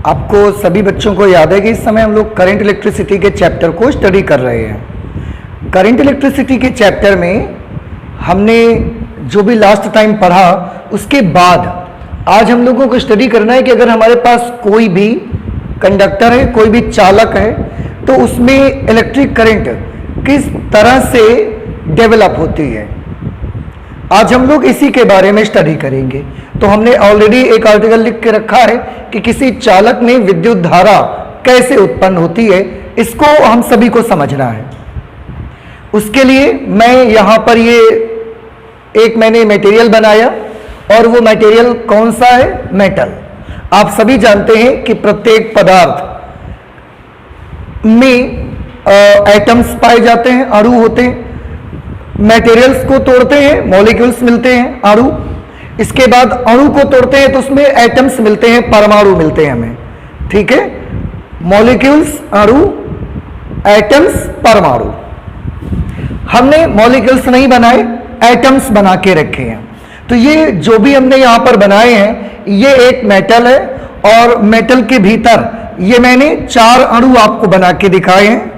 आपको सभी बच्चों को याद है कि इस समय हम लोग करंट इलेक्ट्रिसिटी के चैप्टर को स्टडी कर रहे हैं। करंट इलेक्ट्रिसिटी के चैप्टर में हमने जो भी लास्ट टाइम पढ़ा उसके बाद आज हम लोगों को स्टडी करना है कि अगर हमारे पास कोई भी कंडक्टर है, कोई भी चालक है, तो उसमें इलेक्ट्रिक करंट किस तरह से डेवलप होती है। आज हम लोग इसी के बारे में स्टडी करेंगे। तो हमने ऑलरेडी एक आर्टिकल लिख के रखा है कि किसी चालक में विद्युत धारा कैसे उत्पन्न होती है, इसको हम सभी को समझना है। उसके लिए मैं यहां पर ये एक मैंने मटेरियल बनाया और वो मटेरियल कौन सा है? मेटल। आप सभी जानते हैं कि प्रत्येक पदार्थ में एटम्स पाए जाते हैं, अणु होते हैं। मटेरियल्स को तोड़ते हैं, मॉलिक्यूल्स मिलते हैं, अणु। इसके बाद अणु को तोड़ते हैं तो उसमें एटम्स मिलते हैं, परमाणु मिलते हैं हमें। ठीक है, मॉलिक्यूल्स, अणु, एटम्स, परमाणु। हमने मॉलिक्यूल्स नहीं बनाए, एटम्स बना के रखे हैं। तो ये जो भी हमने यहां पर बनाए हैं ये एक मेटल है और मेटल के भीतर ये मैंने 4 अणु आपको बना के दिखाए हैं।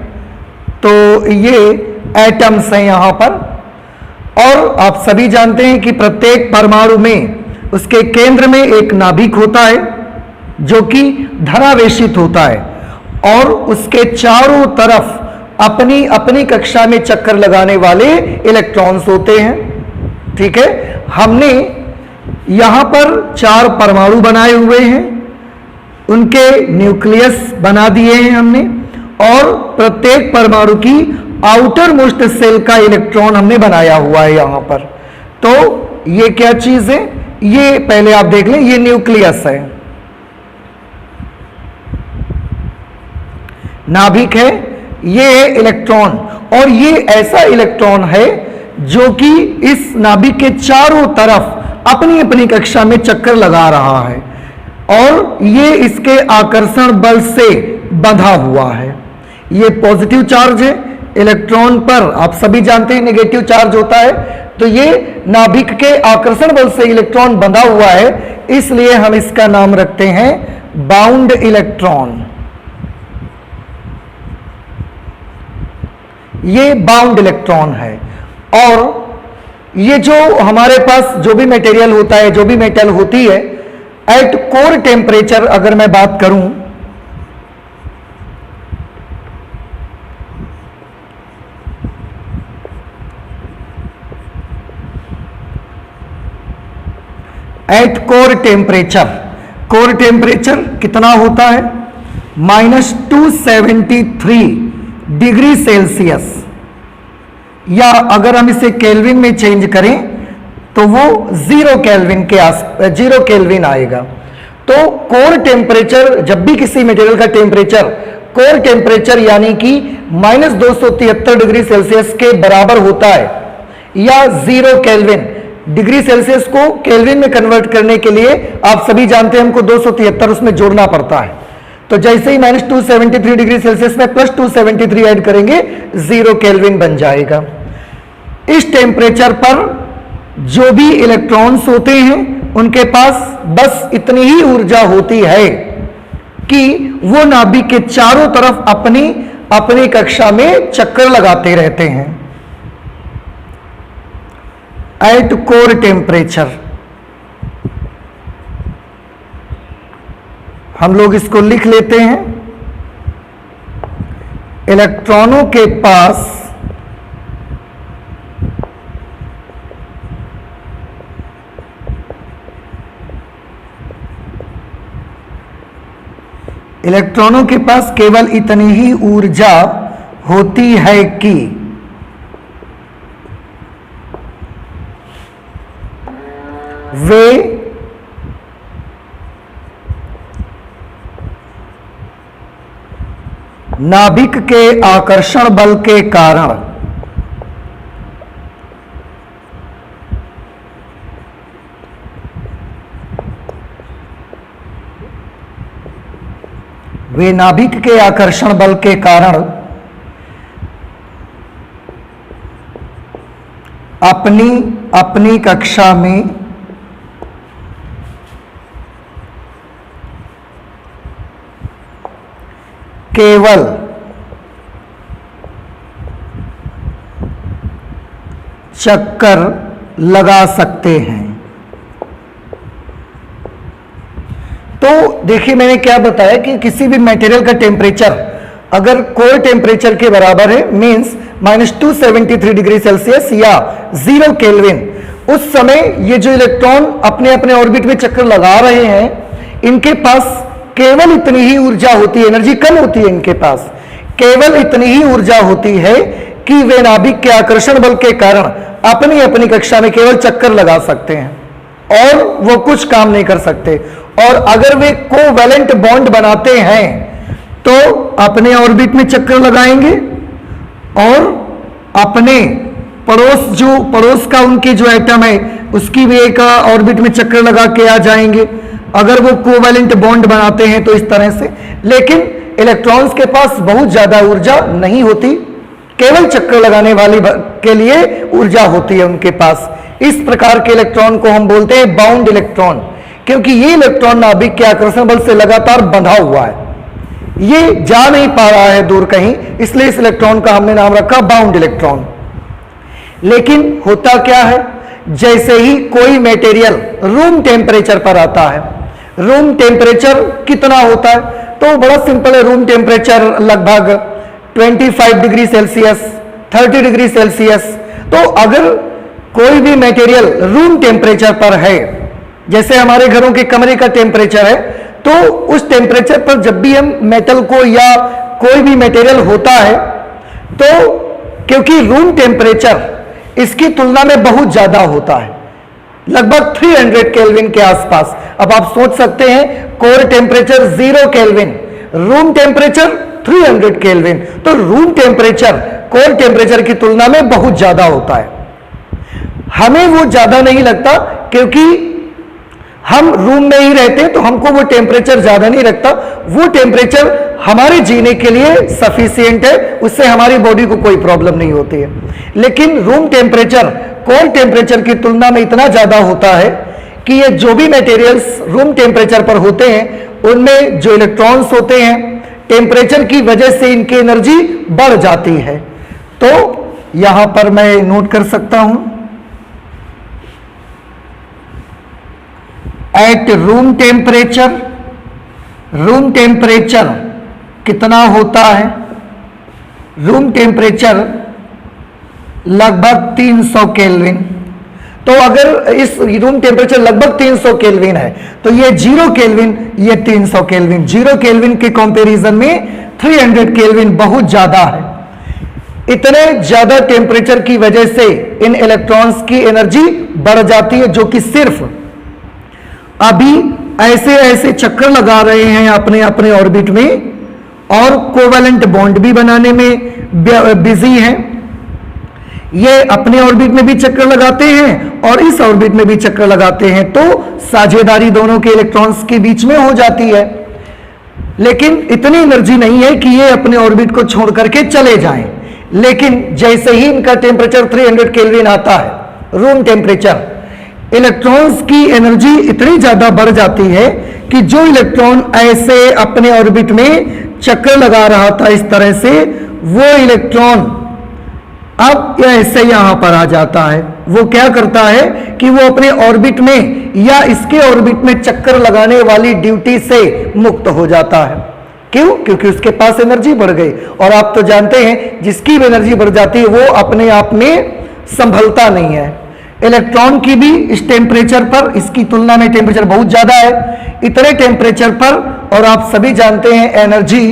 तो ये एटम्स हैं यहां पर। और आप सभी जानते हैं कि प्रत्येक परमाणु में उसके केंद्र में एक नाभिक होता है जो कि धनावेशित होता है और उसके चारों तरफ अपनी अपनी कक्षा में चक्कर लगाने वाले इलेक्ट्रॉन्स होते हैं। ठीक है, हमने यहां पर 4 परमाणु बनाए हुए हैं, उनके न्यूक्लियस बना दिए हैं हमने और प्रत्येक परमाणु की आउटर मोस्ट सेल का इलेक्ट्रॉन हमने बनाया हुआ है यहां पर। तो ये क्या चीज है? ये पहले आप देख लें, ये न्यूक्लियस है, नाभिक है, ये है इलेक्ट्रॉन। और ये ऐसा इलेक्ट्रॉन है जो कि इस नाभिक के चारों तरफ अपनी अपनी कक्षा में चक्कर लगा रहा है और ये इसके आकर्षण बल से बंधा हुआ है। ये पॉजिटिव चार्ज है, इलेक्ट्रॉन पर आप सभी जानते हैं नेगेटिव चार्ज होता है। तो ये नाभिक के आकर्षण बल से इलेक्ट्रॉन बंधा हुआ है, इसलिए हम इसका नाम रखते हैं बाउंड इलेक्ट्रॉन। ये बाउंड इलेक्ट्रॉन है। और ये जो हमारे पास जो भी मटेरियल होता है, जो भी मेटल होती है, एट कोर टेम्परेचर अगर मैं बात करूं, एट कोर टेम्परेचर कितना होता है? -273 डिग्री सेल्सियस, या अगर हम इसे केल्विन में चेंज करें तो वो 0 केल्विन आएगा। तो कोर टेम्परेचर, जब भी किसी मटेरियल का टेम्परेचर कोर टेम्परेचर यानी कि -273 डिग्री सेल्सियस के बराबर होता है या 0 केल्विन, डिग्री सेल्सियस को केल्विन में कन्वर्ट करने के लिए आप सभी जानते हैं हमको 273 उसमें जोड़ना पड़ता है। तो जैसे ही -273 डिग्री सेल्सियस में +273 ऐड करेंगे 0 केल्विन बन जाएगा। इस टेम्परेचर पर जो भी इलेक्ट्रॉन्स होते हैं उनके पास बस इतनी ही ऊर्जा होती है कि वो नाभिक के चारों तरफ अपनी अपनी कक्षा में चक्कर लगाते रहते हैं। एट कोर टेम्परेचर हम लोग इसको लिख लेते हैं, इलेक्ट्रॉनों के पास केवल इतनी ही ऊर्जा होती है कि वे नाभिक के आकर्षण बल के कारण अपनी अपनी कक्षा में केवल चक्कर लगा सकते हैं। तो देखिए मैंने क्या बताया कि किसी भी मटेरियल का टेम्परेचर अगर कोई टेम्परेचर के बराबर है, मींस -273 डिग्री सेल्सियस या 0 केल्विन, उस समय ये जो इलेक्ट्रॉन अपने अपने ऑर्बिट में चक्कर लगा रहे हैं, इनके पास केवल इतनी ही ऊर्जा होती है, एनर्जी कम होती है इनके पास, केवल इतनी ही ऊर्जा होती है कि वे नाभिक के आकर्षण बल के कारण अपनी अपनी कक्षा में केवल चक्कर लगा सकते हैं और वो कुछ काम नहीं कर सकते। और अगर वे कोवैलेंट बॉन्ड बनाते हैं तो अपने ऑर्बिट में चक्कर लगाएंगे और अपने पड़ोस का उनके जो एटम है उसकी भी एक ऑर्बिट में चक्कर लगा के आ जाएंगे, अगर वो कोवैलेंट बॉन्ड बनाते हैं तो इस तरह से। लेकिन इलेक्ट्रॉन्स के पास बहुत ज्यादा ऊर्जा नहीं होती, केवल चक्कर लगाने वाली के लिए ऊर्जा होती है उनके पास। इस प्रकार के इलेक्ट्रॉन को हम बोलते हैं बाउंड इलेक्ट्रॉन, क्योंकि ये इलेक्ट्रॉन नाभिक के आकर्षण बल से लगातार बंधा हुआ है, ये जा नहीं पा रहा है दूर कहीं, इसलिए इस इलेक्ट्रॉन का हमने नाम रखा बाउंड इलेक्ट्रॉन। लेकिन होता क्या है, जैसे ही कोई मटेरियल रूम टेम्परेचर पर आता है, रूम टेम्परेचर कितना होता है, तो बड़ा सिंपल है, रूम टेम्परेचर लगभग 25 डिग्री सेल्सियस, 30 डिग्री सेल्सियस। तो अगर कोई भी मटेरियल रूम टेम्परेचर पर है, जैसे हमारे घरों के कमरे का टेम्परेचर है, तो उस टेम्परेचर पर जब भी हम मेटल को या कोई भी मटेरियल होता है, तो क्योंकि रूम टेम्परेचर इसकी तुलना में बहुत ज्यादा होता है, लगभग 300 केल्विन के आसपास। अब आप सोच सकते हैं core temperature 0 kelvin, room temperature 300 kelvin, तो रूम टेम्परेचर कोर टेम्परेचर की तुलना में बहुत ज्यादा होता है। हमें वो ज्यादा नहीं लगता क्योंकि हम रूम में ही रहते हैं, तो हमको वो टेम्परेचर ज्यादा नहीं लगता, वो टेम्परेचर हमारे जीने के लिए सफिशिएंट है, उससे हमारी बॉडी को कोई प्रॉब्लम नहीं होती है। लेकिन रूम टेम्परेचर कोर टेम्परेचर की तुलना में इतना ज्यादा होता है कि ये जो भी मटेरियल्स रूम टेम्परेचर पर होते हैं उनमें जो इलेक्ट्रॉन्स होते हैं, टेम्परेचर की वजह से इनकी एनर्जी बढ़ जाती है। तो यहां पर मैं नोट कर सकता हूं, एट रूम टेम्परेचर कितना होता है, रूम टेम्परेचर लगभग 300 केल्विन। तो अगर इस रूम टेम्परेचर लगभग 300 केल्विन है, तो ये 0 केल्विन, ये 300 केल्विन, 0 केल्विन के कंपैरिजन में 300 केल्विन बहुत ज्यादा है। इतने ज्यादा टेम्परेचर की वजह से इन इलेक्ट्रॉन्स की एनर्जी बढ़ जाती है, जो कि सिर्फ अभी ऐसे ऐसे चक्कर लगा रहे हैं अपने अपने ऑर्बिट में और कोवैलेंट बॉन्ड भी बनाने में बिजी हैं। ये अपने ऑर्बिट में भी चक्कर लगाते हैं और इस ऑर्बिट में भी चक्कर लगाते हैं, तो साझेदारी दोनों के इलेक्ट्रॉन्स के बीच में हो जाती है। लेकिन इतनी एनर्जी नहीं है कि ये अपने ऑर्बिट को छोड़ करके चले जाएं। लेकिन जैसे ही इनका टेम्परेचर 300 केल्विन आता है रूम टेम्परेचर, इलेक्ट्रॉन्स की एनर्जी इतनी ज्यादा बढ़ जाती है कि जो इलेक्ट्रॉन ऐसे अपने ऑर्बिट में चक्कर लगा रहा था इस तरह से, वो इलेक्ट्रॉन अब ऐसे यहां पर आ जाता है। वो क्या करता है कि वो अपने ऑर्बिट में या इसके ऑर्बिट में चक्कर लगाने वाली ड्यूटी से मुक्त हो जाता है। क्यों? क्योंकि उसके पास एनर्जी बढ़ गई। और आप तो जानते हैं जिसकी भी एनर्जी बढ़ जाती है वो अपने आप में संभलता नहीं है। इलेक्ट्रॉन की भी इस टेम्परेचर पर, इसकी तुलना में टेम्परेचर बहुत ज्यादा है, इतने टेम्परेचर पर, और आप सभी जानते हैं energy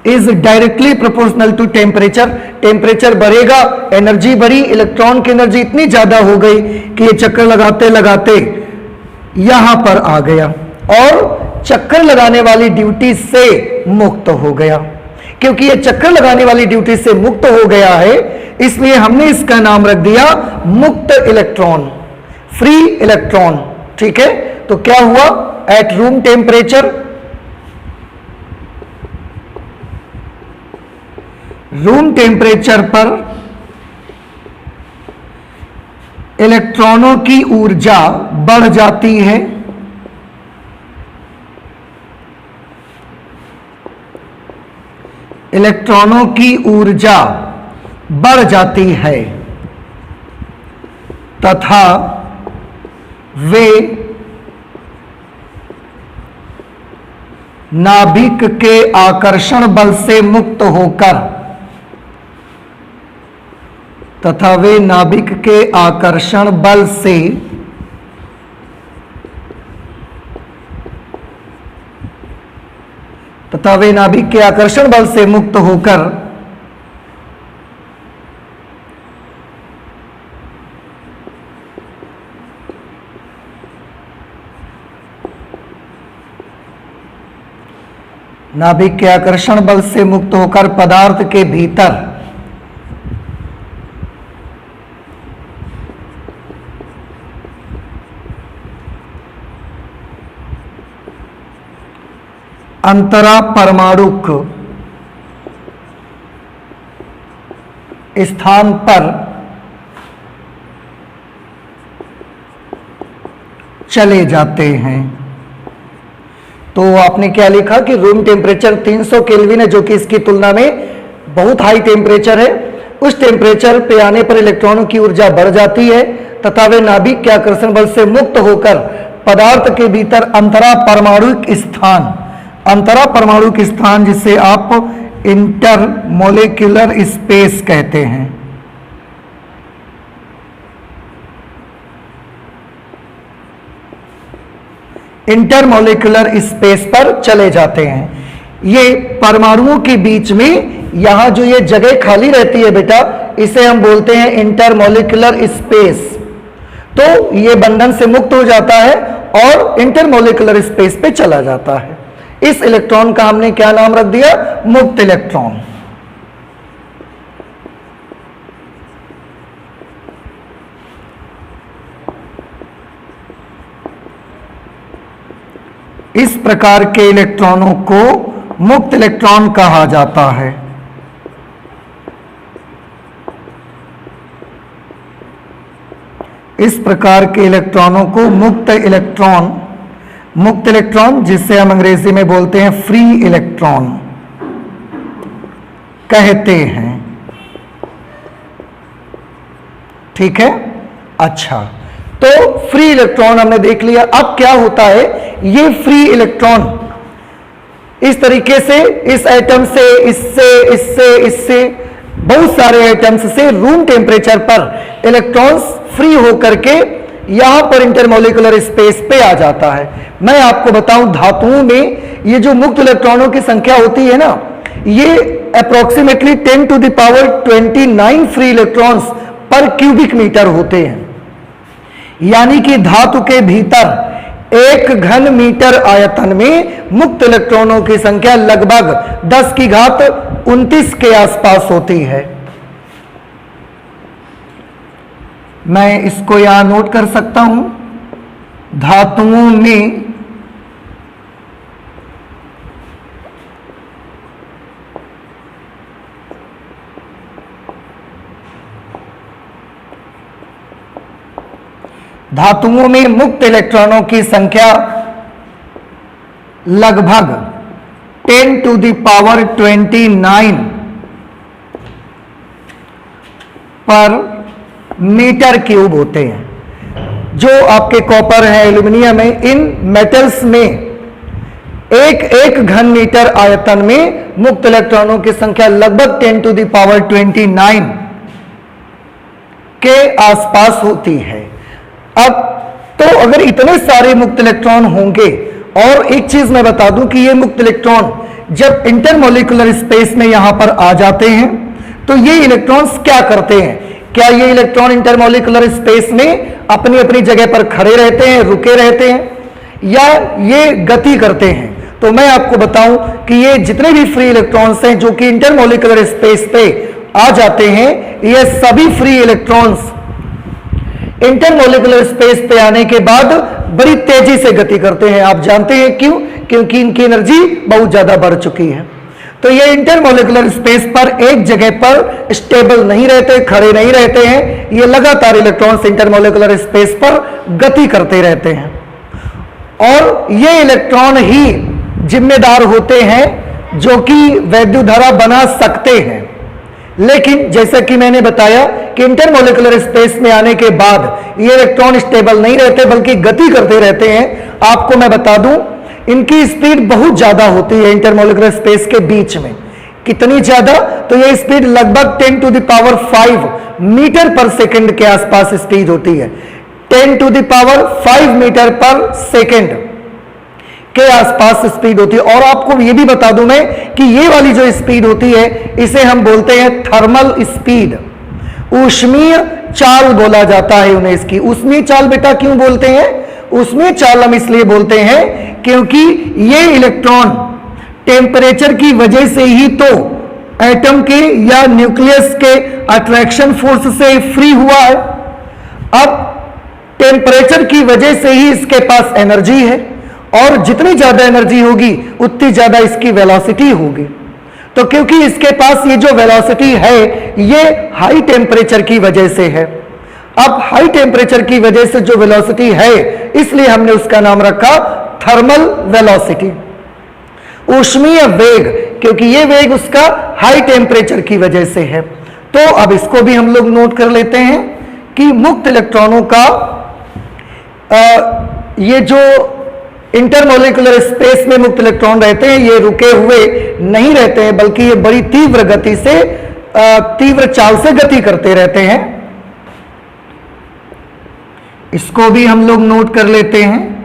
is directly proportional to temperature. Temperature बढ़ेगा, एनर्जी बढ़ी, इलेक्ट्रॉन की एनर्जी इतनी ज्यादा हो गई कि ये चक्कर लगाते लगाते यहां पर आ गया और चक्कर लगाने वाली ड्यूटी से मुक्त हो गया। क्योंकि ये चक्कर लगाने वाली ड्यूटी से मुक्त हो गया है, इसलिए हमने इसका नाम रख दिया मुक्त इलेक्ट्रॉन, फ्री इलेक्ट्रॉन। ठीक है, तो क्या हुआ, at room temperature, room temperature पर इलेक्ट्रॉनों की ऊर्जा बढ़ जाती है इलेक्ट्रॉनों की ऊर्जा बढ़ जाती है तथा वे नाभिक के आकर्षण बल से मुक्त होकर तथा वे नाभिक के आकर्षण बल से तथा वे नाभिक के आकर्षण बल से मुक्त होकर नाभिक के आकर्षण बल से मुक्त होकर पदार्थ के भीतर अंतरा परमाणुक स्थान पर चले जाते हैं। तो आपने क्या लिखा कि रूम टेम्परेचर 300 केल्विन है, जो कि इसकी तुलना में बहुत हाई टेम्परेचर है। उस टेम्परेचर पे आने पर इलेक्ट्रॉनों की ऊर्जा बढ़ जाती है तथा वे नाभिक के आकर्षण बल से मुक्त होकर पदार्थ के भीतर अंतरा परमाणुक स्थान जिसे आप इंटरमोलिक्यूलर स्पेस कहते हैं, इंटरमोलिक्यूलर स्पेस पर चले जाते हैं। ये परमाणुओं के बीच में यहां जो ये जगह खाली रहती है बेटा, इसे हम बोलते हैं इंटरमोलिक्यूलर स्पेस। तो ये बंधन से मुक्त हो जाता है और इंटरमोलिक्यूलर स्पेस पे चला जाता है। इस इलेक्ट्रॉन का हमने क्या नाम रख दिया? मुक्त इलेक्ट्रॉन। इस प्रकार के इलेक्ट्रॉनों को मुक्त इलेक्ट्रॉन कहा जाता है। इस प्रकार के इलेक्ट्रॉनों को मुक्त इलेक्ट्रॉन जिसे हम अंग्रेजी में बोलते हैं फ्री इलेक्ट्रॉन कहते हैं। ठीक है, अच्छा, तो फ्री इलेक्ट्रॉन हमने देख लिया। अब क्या होता है, ये फ्री इलेक्ट्रॉन इस तरीके से इस एटम से, इससे बहुत सारे एटम्स से रूम टेम्परेचर पर इलेक्ट्रॉन्स फ्री होकर के यहां पर इंटरमोलिकुलर स्पेस पे आ जाता है। मैं आपको बताऊं, धातुओं में ये जो मुक्त इलेक्ट्रॉनों की संख्या होती है ना, ये approximately 10 to the power 29 free electrons per cubic metre होते हैं। यानी कि धातु के भीतर 1 घन मीटर आयतन में मुक्त इलेक्ट्रॉनों की संख्या लगभग 10 की घात 29 के आसपास होती है। मैं इसको यहां नोट कर सकता हूं। धातुओं में मुक्त इलेक्ट्रॉनों की संख्या लगभग 10 to the power 29 पर मीटर क्यूब होते हैं। जो आपके कॉपर है, एल्यूमिनियम है, इन मेटल्स में एक घन मीटर आयतन में मुक्त इलेक्ट्रॉनों की संख्या लगभग 10 to the power 29 के आसपास होती है। अब तो अगर इतने सारे मुक्त इलेक्ट्रॉन होंगे, और एक चीज मैं बता दूं कि ये मुक्त इलेक्ट्रॉन जब इंटरमोलिकुलर स्पेस में यहां पर आ जाते हैं तो ये इलेक्ट्रॉन्स क्या करते हैं? क्या ये इलेक्ट्रॉन इंटरमोलिकुलर स्पेस में अपनी अपनी जगह पर खड़े रहते हैं, रुके रहते हैं, या ये गति करते हैं? तो मैं आपको बताऊं कि ये जितने भी फ्री इलेक्ट्रॉन्स हैं जो कि इंटरमोलिकुलर स्पेस पे आ जाते हैं, ये सभी फ्री इलेक्ट्रॉन्स इंटरमोलिकुलर स्पेस पे आने के बाद बड़ी तेजी से गति करते हैं। आप जानते हैं क्यों? क्योंकि इनकी एनर्जी बहुत ज्यादा बढ़ चुकी है। तो ये इंटरमोलिकुलर स्पेस पर एक जगह पर स्टेबल नहीं रहते, खड़े नहीं रहते हैं। ये लगातार इलेक्ट्रॉन्स इंटरमोलिकुलर स्पेस पर गति करते रहते हैं, और ये इलेक्ट्रॉन ही जिम्मेदार होते हैं जो कि वैद्युत धारा बना सकते हैं। लेकिन जैसा कि मैंने बताया कि इंटरमोलिकुलर स्पेस में आने के बाद ये इलेक्ट्रॉन स्टेबल नहीं रहते बल्कि गति करते रहते हैं। आपको मैं बता दूं, इनकी स्पीड बहुत ज्यादा होती है इंटरमोलिकुलर स्पेस के बीच में। कितनी ज्यादा? तो ये स्पीड लगभग 10⁵ मीटर पर सेकंड के आसपास स्पीड होती है। 10⁵ मीटर पर सेकंड के आसपास स्पीड होती है। और आपको यह भी बता दूं मैं कि ये वाली जो स्पीड होती है इसे हम बोलते हैं थर्मल स्पीड, ऊष्मीय चाल बोला जाता है उन्हें। इसकी ऊष्मीय चाल बेटा क्यों बोलते हैं? ऊष्मीय चाल हम इसलिए बोलते हैं क्योंकि ये इलेक्ट्रॉन टेम्परेचर की वजह से ही तो एटम के या न्यूक्लियस के अट्रैक्शन फोर्स से फ्री हुआ है। अब टेम्परेचर की वजह से ही इसके पास एनर्जी है, और जितनी ज्यादा एनर्जी होगी उतनी ज्यादा इसकी वेलोसिटी होगी। तो क्योंकि इसके पास ये जो वेलोसिटी है ये हाई टेम्परेचर की वजह से है। अब हाई टेम्परेचर की वजह से जो वेलोसिटी है इसलिए हमने उसका नाम रखा थर्मल वेलोसिटी, ऊष्मीय वेग, क्योंकि ये वेग उसका हाई टेम्परेचर की वजह से है। तो अब इसको भी हम लोग नोट कर लेते हैं कि मुक्त इलेक्ट्रॉनों का ये जो इंटरमोलिकुलर स्पेस में मुक्त इलेक्ट्रॉन रहते हैं ये रुके हुए नहीं रहते हैं बल्कि ये बड़ी तीव्र गति से तीव्र चाल से गति करते रहते हैं। इसको भी हम लोग नोट कर लेते हैं।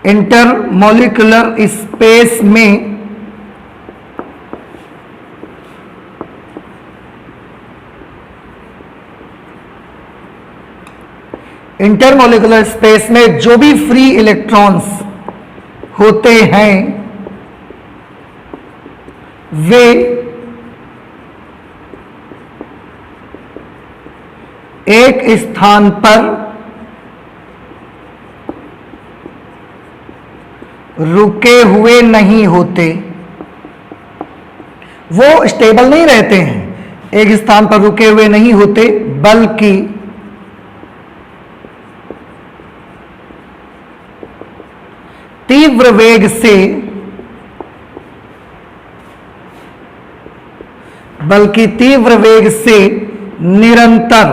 इंटरमोलिकुलर स्पेस में इंटरमोलिकुलर स्पेस में जो भी फ्री इलेक्ट्रॉन्स होते हैं वे एक स्थान पर रुके हुए नहीं होते, वो स्टेबल नहीं रहते हैं, एक स्थान पर रुके हुए नहीं होते, बल्कि तीव्र वेग से निरंतर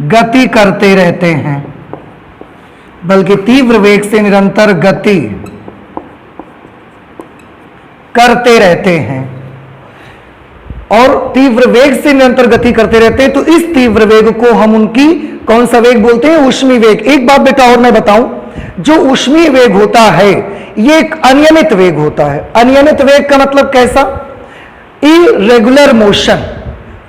गति करते रहते हैं, बल्कि तीव्र वेग से निरंतर गति करते रहते हैं। और तीव्र वेग से निरंतर गति करते रहते हैं, तो इस तीव्र वेग को हम उनकी कौन सा वेग बोलते हैं? ऊष्मीय वेग। एक बात बेटा और मैं बताऊं, जो ऊष्मीय वेग होता है ये एक अनियमित वेग होता है। अनियमित वेग का मतलब कैसा? Irregular motion.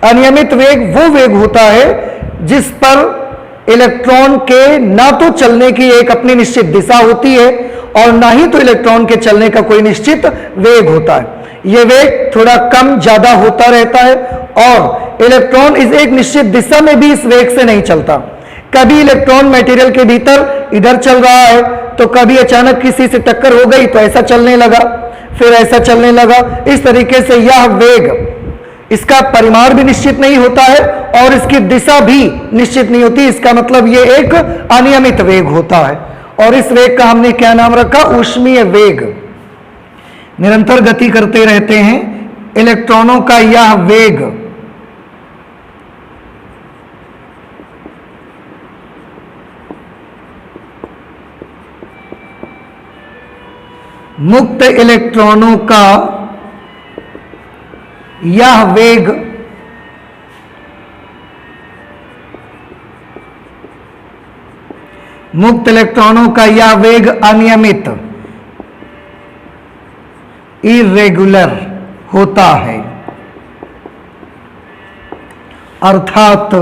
अनियमित वेग वो वेग होता है जिस पर इलेक्ट्रॉन के ना तो चलने की एक अपनी निश्चित दिशा होती है और ना ही तो इलेक्ट्रॉन के चलने का कोई निश्चित वेग होता है। यह वेग थोड़ा कम ज्यादा होता रहता है और इलेक्ट्रॉन इस एक निश्चित दिशा में भी इस वेग से नहीं चलता। कभी इलेक्ट्रॉन मटेरियल के भीतर इधर चल रहा है तो कभी अचानक किसी से टक्कर हो गई तो ऐसा चलने लगा, फिर ऐसा चलने लगा। इस तरीके से यह वेग, इसका परिमाण भी निश्चित नहीं होता है और इसकी दिशा भी निश्चित नहीं होती। इसका मतलब यह एक अनियमित वेग होता है और इस वेग का हमने क्या नाम रखा? ऊष्मीय वेग। निरंतर गति करते रहते हैं इलेक्ट्रॉनों का यह वेग मुक्त इलेक्ट्रॉनों का यह वेग मुक्त इलेक्ट्रॉनों का यह वेग अनियमित, इरेगुलर होता है। अर्थात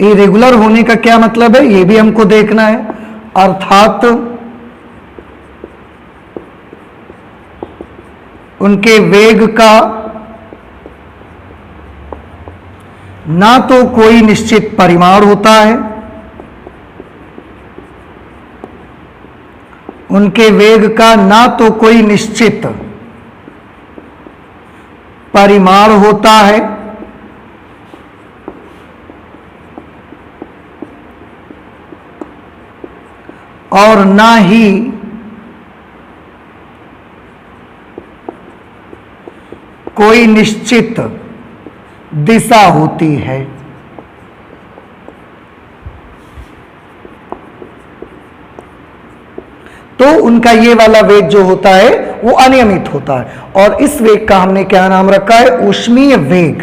इरेगुलर होने का क्या मतलब है यह भी हमको देखना है। अर्थात उनके वेग का ना तो कोई निश्चित परिमाण होता है, उनके वेग का ना तो कोई निश्चित परिमाण होता है और ना ही कोई निश्चित दिशा होती है। तो उनका ये वाला वेग जो होता है वो अनियमित होता है, और इस वेग का हमने क्या नाम रखा है? ऊष्मीय वेग।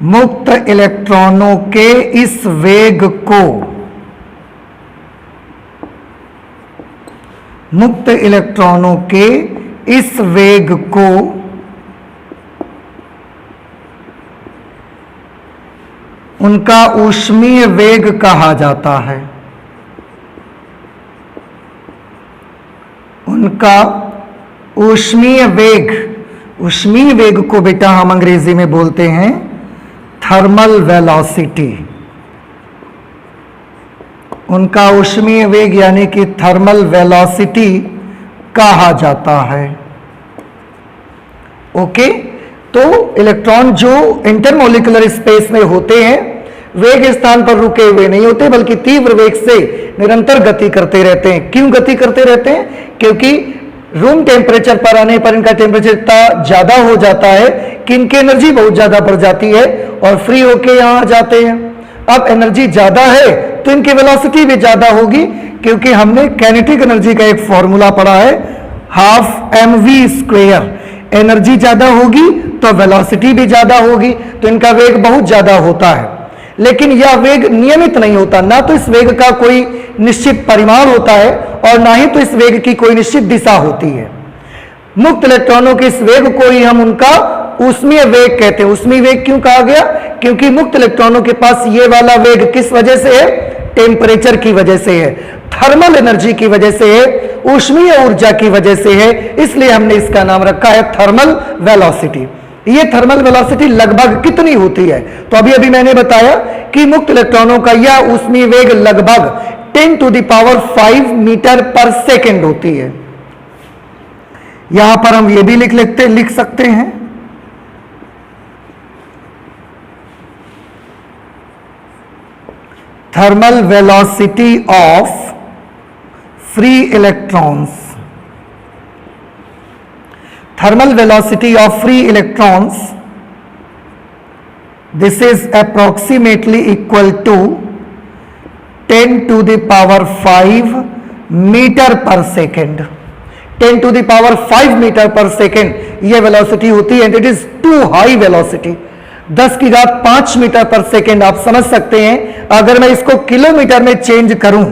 मुक्त इलेक्ट्रॉनों के इस वेग को, मुक्त इलेक्ट्रॉनों के इस वेग को उनका ऊष्मीय वेग कहा जाता है। उनका ऊष्मीय वेग, ऊष्मीय वेग को बेटा हम अंग्रेजी में बोलते हैं थर्मल वेलोसिटी। उनका ऊष्मीय वेग यानी कि थर्मल वेलोसिटी कहा जाता है। ओके, तो इलेक्ट्रॉन जो इंटरमोलिकुलर स्पेस में होते हैं वे एक स्थान पर रुके हुए नहीं होते, बल्कि तीव्र वेग से निरंतर गति करते रहते हैं। क्यों गति करते रहते हैं? क्योंकि रूम टेम्परेचर पर आने पर इनका टेम्परेचर इतना ज्यादा हो जाता है कि इनकी एनर्जी बहुत ज्यादा बढ़ जाती है और फ्री होके यहां आ जाते हैं। अब एनर्जी ज्यादा है तो इनकी वेलोसिटी भी ज्यादा होगी, क्योंकि हमने काइनेटिक एनर्जी का एक फॉर्मूला पढ़ा है, हाफ mv²। एनर्जी ज्यादा होगी तो वेलोसिटी भी ज्यादा होगी, तो इनका वेग बहुत ज्यादा होता है। लेकिन यह वेग नियमित नहीं होता, ना तो इस वेग का कोई निश्चित परिमाण होता है और ना ही तो इस वेग की कोई निश्चित दिशा होती है। मुक्त इलेक्ट्रॉनों के इस वेग को ही हम उनका ऊष्मीय वेग कहते हैं। ऊष्मीय वेग क्यों कहा गया? क्योंकि मुक्त इलेक्ट्रॉनों के पास ये वाला वेग किस वजह से है? टेम्परेचर की वजह से है, थर्मल एनर्जी की वजह से है, ऊष्मीय ऊर्जा की वजह से है, इसलिए हमने इसका नाम रखा है थर्मल वेलोसिटी। ये थर्मल वेलोसिटी लगभग कितनी होती है? तो अभी अभी मैंने बताया कि मुक्त इलेक्ट्रॉनों का यह ऊष्मीय वेग लगभग 10⁵ मीटर पर सेकेंड होती है। यहां पर हम ये भी लिख सकते हैं, thermal velocity of free electrons. Thermal velocity of free electrons, this is approximately equal to 10⁵ metre per second. 10⁵ metre per second ये वेलोसिटी होती है, and it is too high velocity. 10⁵ metre per second आप समझ सकते हैं। अगर मैं इसको किलोमीटर में चेंज करूं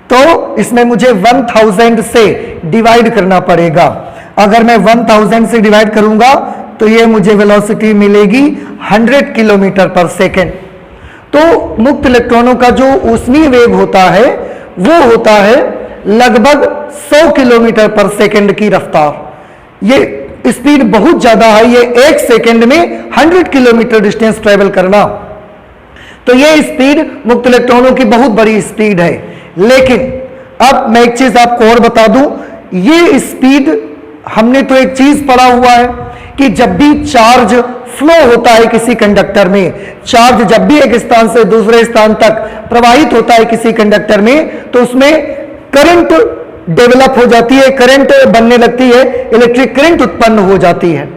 तो इसमें मुझे 1000 से डिवाइड करना पड़ेगा। अगर मैं 1000 से डिवाइड करूंगा तो ये मुझे वेलोसिटी मिलेगी 100 किलोमीटर पर सेकेंड। तो मुक्त इलेक्ट्रॉनों का जो ऊष्मीय वेग होता है वो होता है लगभग 100 किलोमीटर पर सेकेंड की रफ्तार। ये स्पीड बहुत ज्यादा है, ये 1 सेकेंड में 100 किलोमीटर डिस्टेंस ट्रेवल करना, तो ये स्पीड मुक्त इलेक्ट्रॉनों की बहुत बड़ी स्पीड है। लेकिन अब मैं एक चीज आपको और बता दूं, ये स्पीड हमने तो एक चीज पढ़ा हुआ है कि जब भी चार्ज फ्लो होता है किसी कंडक्टर में, चार्ज जब भी एक स्थान से दूसरे स्थान तक प्रवाहित होता है किसी कंडक्टर में, तो उसमें करंट डेवलप हो जाती है, करंट बनने लगती है, इलेक्ट्रिक करंट उत्पन्न हो जाती है।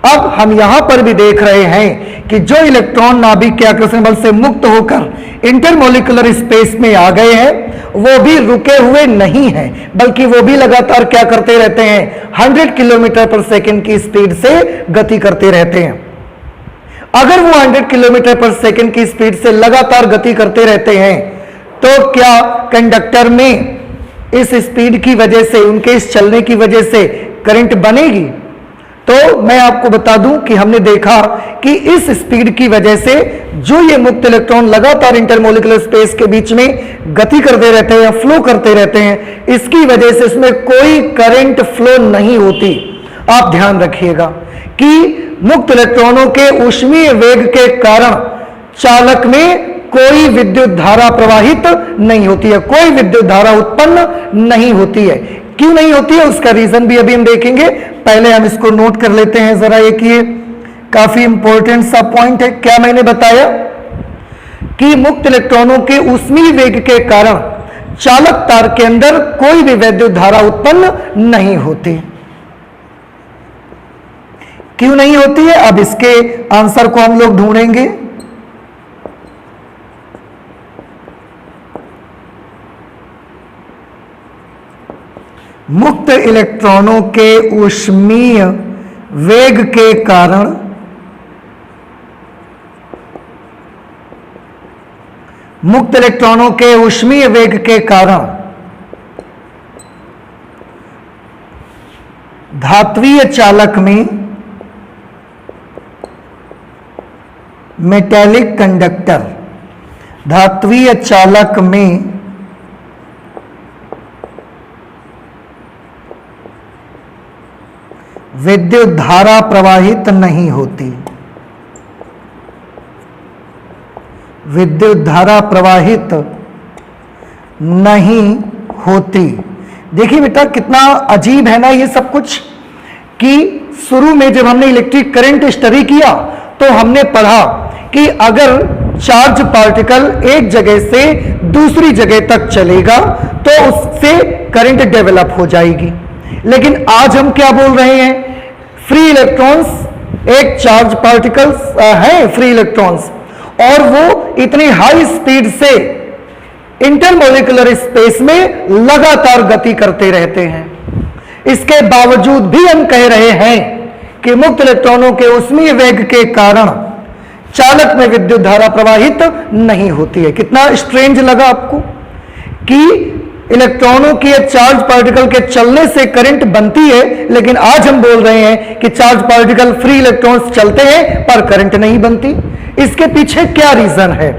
अब हम यहां पर भी देख रहे हैं कि जो इलेक्ट्रॉन नाभिक के आकर्षण बल से मुक्त होकर इंटरमोलिकुलर स्पेस में आ गए हैं वो भी रुके हुए नहीं हैं, बल्कि वो भी लगातार क्या करते रहते हैं? 100 किलोमीटर पर सेकेंड की स्पीड से गति करते रहते हैं। अगर वो 100 किलोमीटर पर सेकेंड की स्पीड से लगातार गति करते रहते हैं तो क्या कंडक्टर में इस स्पीड की वजह से, उनके इस चलने की वजह से करंट बनेगी? तो मैं आपको बता दूं कि हमने देखा कि इस स्पीड की वजह से जो ये मुक्त इलेक्ट्रॉन लगातार इंटरमोलिकुलर स्पेस के बीच में गति करते रहते हैं या फ्लो करते रहते हैं, इसकी वजह से इसमें कोई करंट फ्लो नहीं होती। आप ध्यान रखिएगा कि मुक्त इलेक्ट्रॉनों के ऊष्मीय वेग के कारण चालक में कोई विद्युत धारा प्रवाहित नहीं होती है, कोई विद्युत धारा उत्पन्न नहीं होती है। क्यों नहीं होती है उसका रीजन भी अभी हम देखेंगे। पहले हम इसको नोट कर लेते हैं जरा, एक ये काफी इंपॉर्टेंट सा पॉइंट है। क्या मैंने बताया कि मुक्त इलेक्ट्रॉनों के ऊष्मीय वेग के कारण चालक तार के अंदर कोई भी वैद्युत धारा उत्पन्न नहीं होती। क्यों नहीं होती है, अब इसके आंसर को हम लोग ढूंढेंगे। मुक्त इलेक्ट्रॉनों के ऊष्मीय वेग के कारण मुक्त इलेक्ट्रॉनों के ऊष्मीय वेग के कारण धात्वीय चालक में मेटेलिक कंडक्टर, धात्वीय चालक में विद्युत धारा प्रवाहित नहीं होती, विद्युत धारा प्रवाहित नहीं होती। देखिए बेटा कितना अजीब है ना ये सब कुछ, कि शुरू में जब हमने इलेक्ट्रिक करंट स्टडी किया तो हमने पढ़ा कि अगर चार्ज पार्टिकल एक जगह से दूसरी जगह तक चलेगा तो उससे करंट डेवलप हो जाएगी। लेकिन आज हम क्या बोल रहे हैं, फ्री इलेक्ट्रॉन्स, एक चार्ज पार्टिकल्स है फ्री इलेक्ट्रॉन्स, और वो इतनी हाई स्पीड से इंटरमोलिकुलर स्पेस में लगातार गति करते रहते हैं। इसके बावजूद भी हम कह रहे हैं कि मुक्त इलेक्ट्रॉनों के ऊष्मीय वेग के कारण चालक में विद्युत धारा प्रवाहित नहीं होती है। कितना स्ट्रेंज लगा आपको कि इलेक्ट्रॉनों की चार्ज पार्टिकल के चलने से करंट बनती है, लेकिन आज हम बोल रहे हैं कि चार्ज पार्टिकल फ्री इलेक्ट्रॉन्स चलते हैं पर करंट नहीं बनती। इसके पीछे क्या रीजन है?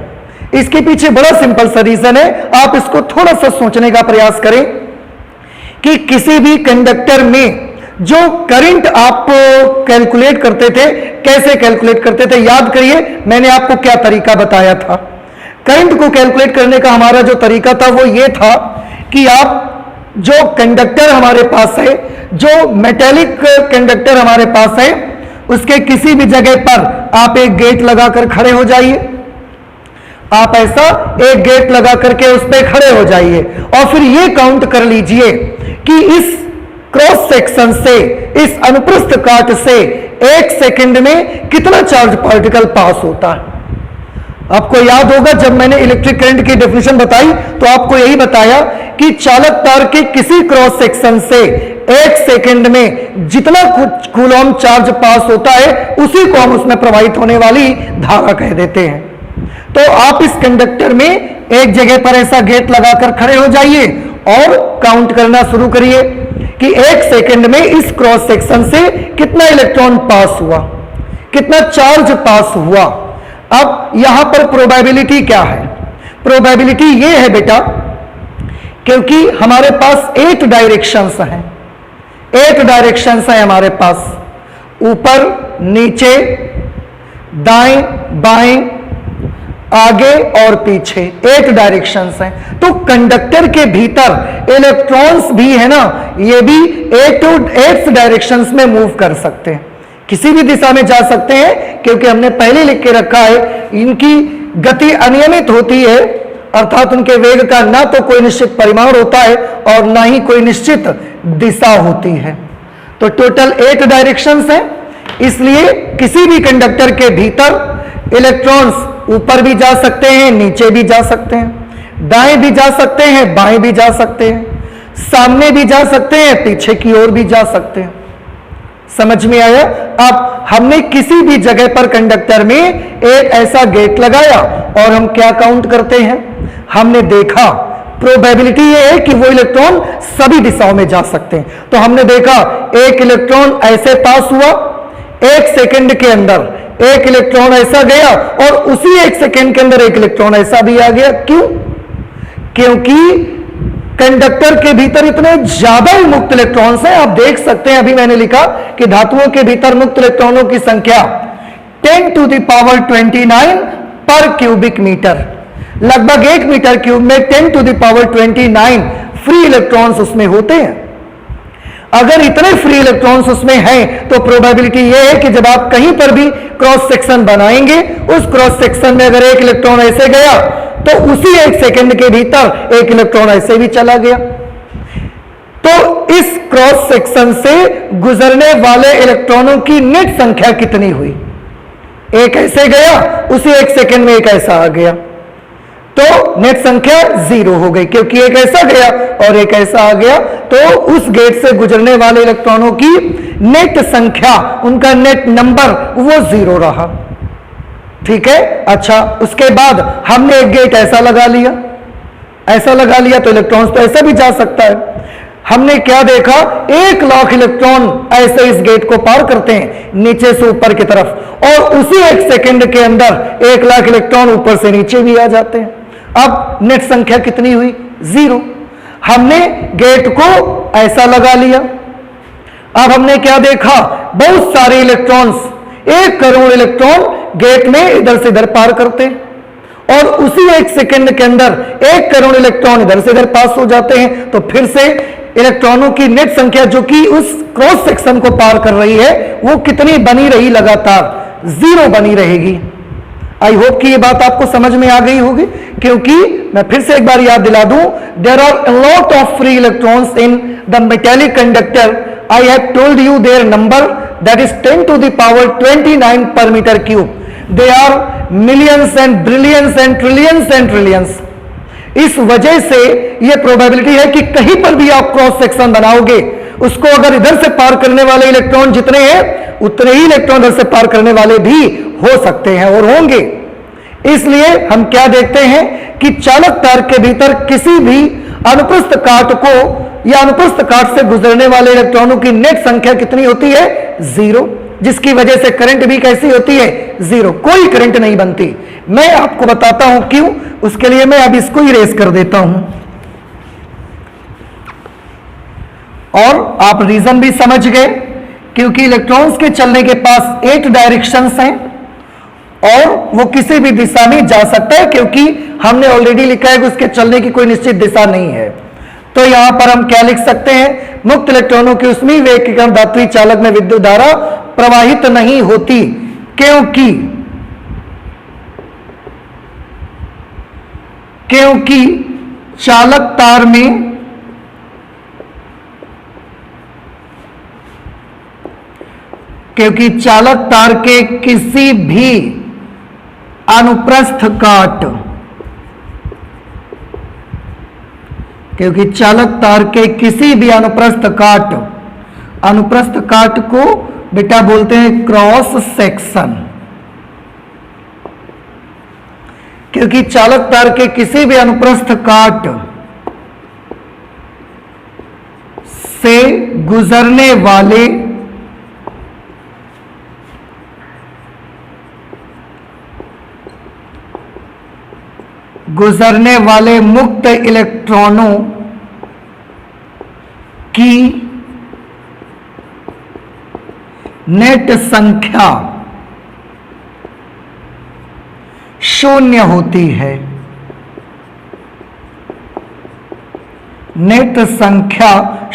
इसके पीछे बड़ा सिंपल सा रीजन है, आप इसको थोड़ा सा सोचने का प्रयास करें कि किसी भी कंडक्टर में जो करंट आप कैलकुलेट करते थे, कैसे कैलकुलेट करते थे, याद करिए मैंने आपको क्या तरीका बताया था। करंट को कैलकुलेट करने का हमारा जो तरीका था वो ये था कि आप जो कंडक्टर हमारे पास है, जो मेटेलिक कंडक्टर हमारे पास है, उसके किसी भी जगह पर आप एक गेट लगाकर खड़े हो जाइए। आप ऐसा एक गेट लगा करके उस पर खड़े हो जाइए और फिर ये काउंट कर लीजिए कि इस क्रॉस सेक्शन से, इस अनुप्रस्थ काट से एक सेकंड में कितना चार्ज पार्टिकल पास होता है। आपको याद होगा जब मैंने इलेक्ट्रिक करंट की डेफिनेशन बताई तो आपको यही बताया कि चालक तार के किसी क्रॉस सेक्शन से एक सेकंड में जितना कूलॉम चार्ज पास होता है उसी को हम उसमें प्रवाहित होने वाली धारा कह देते हैं। तो आप इस कंडक्टर में एक जगह पर ऐसा गेट लगाकर खड़े हो जाइए और काउंट करना शुरू करिए कि एक सेकंड में इस क्रॉस सेक्शन से कितना इलेक्ट्रॉन पास हुआ, कितना चार्ज पास हुआ। अब यहां पर प्रोबेबिलिटी क्या है? प्रोबेबिलिटी ये है बेटा, क्योंकि हमारे पास 8 डायरेक्शंस हैं, 8 डायरेक्शंस हैं हमारे पास, ऊपर नीचे दाएं बाएं आगे और पीछे 8 डायरेक्शंस हैं। तो कंडक्टर के भीतर इलेक्ट्रॉन्स भी है ना, ये भी 8 डायरेक्शंस में मूव कर सकते हैं, किसी भी दिशा में जा सकते हैं, क्योंकि हमने पहले लिख के रखा है इनकी गति अनियमित होती है, अर्थात उनके वेग का ना तो कोई निश्चित परिमाण होता है और ना ही कोई निश्चित दिशा होती है। तो टोटल 8 डायरेक्शंस हैं, इसलिए किसी भी कंडक्टर के भीतर इलेक्ट्रॉन्स ऊपर भी जा सकते हैं, नीचे भी जा सकते हैं, दाएं भी जा सकते हैं, बाएं भी जा सकते हैं, सामने भी जा सकते हैं, पीछे की ओर भी जा सकते हैं। समझ में आया? अब हमने किसी भी जगह पर कंडक्टर में एक ऐसा गेट लगाया और हम क्या काउंट करते हैं, हमने देखा प्रोबेबिलिटी ये है कि वो इलेक्ट्रॉन सभी दिशाओं में जा सकते हैं। तो हमने देखा एक इलेक्ट्रॉन ऐसे पास हुआ, एक सेकंड के अंदर एक इलेक्ट्रॉन ऐसा गया और उसी एक सेकंड के अंदर एक इलेक्ट्रॉन ऐसा भी आ गया। क्यों? क्योंकि कंडक्टर के भीतर इतने ज्यादा ही मुक्त इलेक्ट्रॉन्स हैं। आप देख सकते हैं, अभी मैंने लिखा कि धातुओं के भीतर मुक्त इलेक्ट्रॉनों की संख्या 10⁻29 पर क्यूबिक मीटर, लगभग 1 मीटर क्यूब में 10⁻29 फ्री इलेक्ट्रॉन्स उसमें होते हैं। अगर इतने फ्री इलेक्ट्रॉन्स उसमें हैं तो प्रोबेबिलिटी ये है कि जब आप कहीं पर भी क्रॉस सेक्शन बनाएंगे, उस क्रॉस सेक्शन में अगर एक इलेक्ट्रॉन ऐसे गया तो उसी एक सेकंड के भीतर एक इलेक्ट्रॉन ऐसे भी चला गया। तो इस क्रॉस सेक्शन से गुजरने वाले इलेक्ट्रॉनों की नेट संख्या कितनी हुई? एक ऐसे गया, उसी एक सेकंड में एक ऐसा आ गया, तो नेट संख्या 0 हो गई, क्योंकि एक ऐसा गया और एक ऐसा आ गया, तो उस गेट से गुजरने वाले इलेक्ट्रॉनों की नेट संख्या, उनका नेट नंबर वो 0 रहा। ठीक है। अच्छा, उसके बाद हमने एक गेट ऐसा लगा लिया, ऐसा लगा लिया तो इलेक्ट्रॉन्स तो ऐसा भी जा सकता है। हमने क्या देखा, 1 लाख इलेक्ट्रॉन ऐसे इस गेट को पार करते हैं नीचे से ऊपर की तरफ, और उसी एक सेकंड के अंदर 1 लाख इलेक्ट्रॉन ऊपर से नीचे भी आ जाते हैं। अब नेट संख्या कितनी हुई? 0। हमने गेट को ऐसा लगा लिया। अब हमने क्या देखा, बहुत सारे इलेक्ट्रॉन्स, 1 करोड़ इलेक्ट्रॉन गेट में इधर से इधर पार करते हैं, और उसी एक सेकंड के अंदर 1 करोड़ इलेक्ट्रॉन इधर से इधर पास हो जाते हैं। तो फिर से इलेक्ट्रॉनों की नेट संख्या जो कि उस क्रॉस सेक्शन को पार कर रही है, वो कितनी बनी रही? लगातार 0 बनी रहेगी। आई होप कि ये बात आपको समझ में आ गई होगी, क्योंकि मैं फिर से एक बार याद दिला दूं, there are lot of free electrons in the metallic conductor. I have told you their number, that is 10 to the power 29 per meter cube. They are millions and billions and trillions and trillions. इस वजह से यह probability है कि कहीं पर भी आप क्रॉस सेक्शन बनाओगे, उसको अगर इधर से पार करने वाले इलेक्ट्रॉन जितने हैं, उतने ही इलेक्ट्रॉन इधर से पार करने वाले भी हो सकते हैं और होंगे। इसलिए हम क्या देखते हैं कि चालक तार के भीतर किसी भी अनुप्रस्थ काट को या अनुप्रस्थ काट से गुजरने वाले इलेक्ट्रॉनों की नेट संख्या कितनी होती है? 0, जिसकी वजह से करंट भी कैसी होती है? 0, कोई करंट नहीं बनती। मैं आपको बताता हूं क्यों, उसके लिए मैं अब इसको इरेज कर देता हूं और आप रीजन भी समझ गए, क्योंकि इलेक्ट्रॉन्स के चलने के पास 8 डायरेक्शंस हैं और वो किसी भी दिशा में जा सकता है, क्योंकि हमने ऑलरेडी लिखा है कि उसके चलने की कोई निश्चित दिशा नहीं है। तो यहां पर हम क्या लिख सकते हैं, मुक्त इलेक्ट्रॉनों की उसमें वेग के कारण धात्विक चालक में विद्युत धारा प्रवाहित नहीं होती, क्योंकि चालक तार में चालक तार के किसी भी अनुप्रस्थ काट, चालक तार के किसी भी अनुप्रस्थ काट को बेटा बोलते हैं क्रॉस सेक्शन, क्योंकि चालक तार के किसी भी अनुप्रस्थ काट से गुजरने वाले मुक्त इलेक्ट्रॉनों की नेट संख्या 0 होती है। नेट संख्या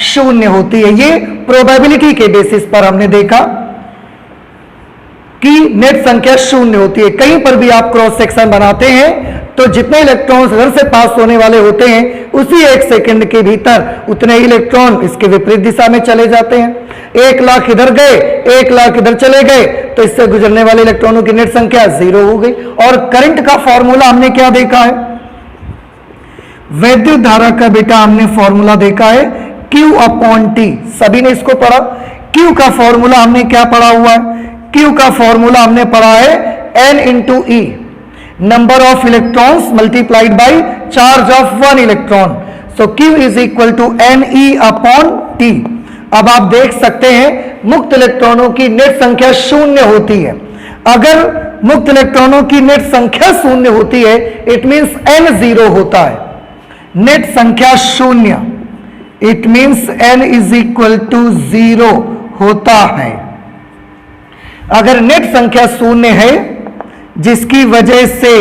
0 होती है। ये प्रोबेबिलिटी के बेसिस पर हमने देखा कि नेट संख्या 0 होती है। कहीं पर भी आप क्रॉस सेक्शन बनाते हैं तो जितने इलेक्ट्रॉन्स इधर से पास होने वाले होते हैं, उसी एक सेकंड के भीतर उतने ही इलेक्ट्रॉन इसके विपरीत दिशा में चले जाते हैं। 1 लाख इधर गए, 1 लाख इधर चले गए, तो इससे गुजरने वाले इलेक्ट्रॉनों की नेट संख्या 0 हो गई। और करंट का फॉर्मूला हमने क्या देखा है? विद्युत धारा का बेटा हमने फॉर्मूला देखा है Q/T। सभी ने इसको पढ़ा। Q का फॉर्मूला हमने क्या पढ़ा हुआ है? Q का फॉर्मूला हमने पढ़ा है N × E, number of electrons multiplied by charge of 1 electron. So Q = NE/T। अब आप देख सकते हैं मुक्त इलेक्ट्रॉनों की नेट संख्या 0 होती है। अगर मुक्त इलेक्ट्रॉनों की नेट संख्या 0 होती है, इट मींस N 0 होता है। नेट संख्या 0, इट मींस N = 0 होता है। अगर नेट संख्या 0 है, जिसकी वजह से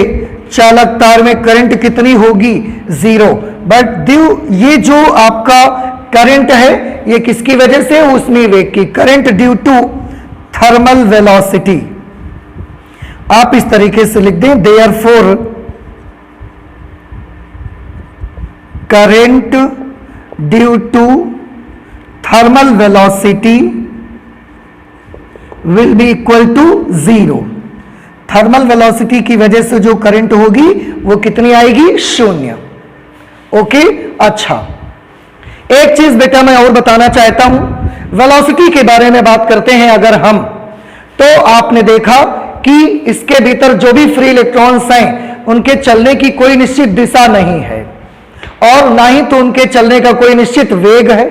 चालक तार में करंट कितनी होगी? 0। बट ये जो आपका करंट है, ये किसकी वजह से? ऊष्मीय वेग की। Current due to thermal velocity. आप इस तरीके से लिख दें, therefore current due to thermal velocity will be equal to 0। Thermal velocity की वजह से जो करंट होगी वो कितनी आएगी? 0। ओके, अच्छा एक चीज बेटा मैं और बताना चाहता हूं, वेलोसिटी के बारे में बात करते हैं अगर हम, तो आपने देखा कि इसके भीतर जो भी फ्री इलेक्ट्रॉन्स हैं उनके चलने की कोई निश्चित दिशा नहीं है और ना ही तो उनके चलने का कोई निश्चित वेग है।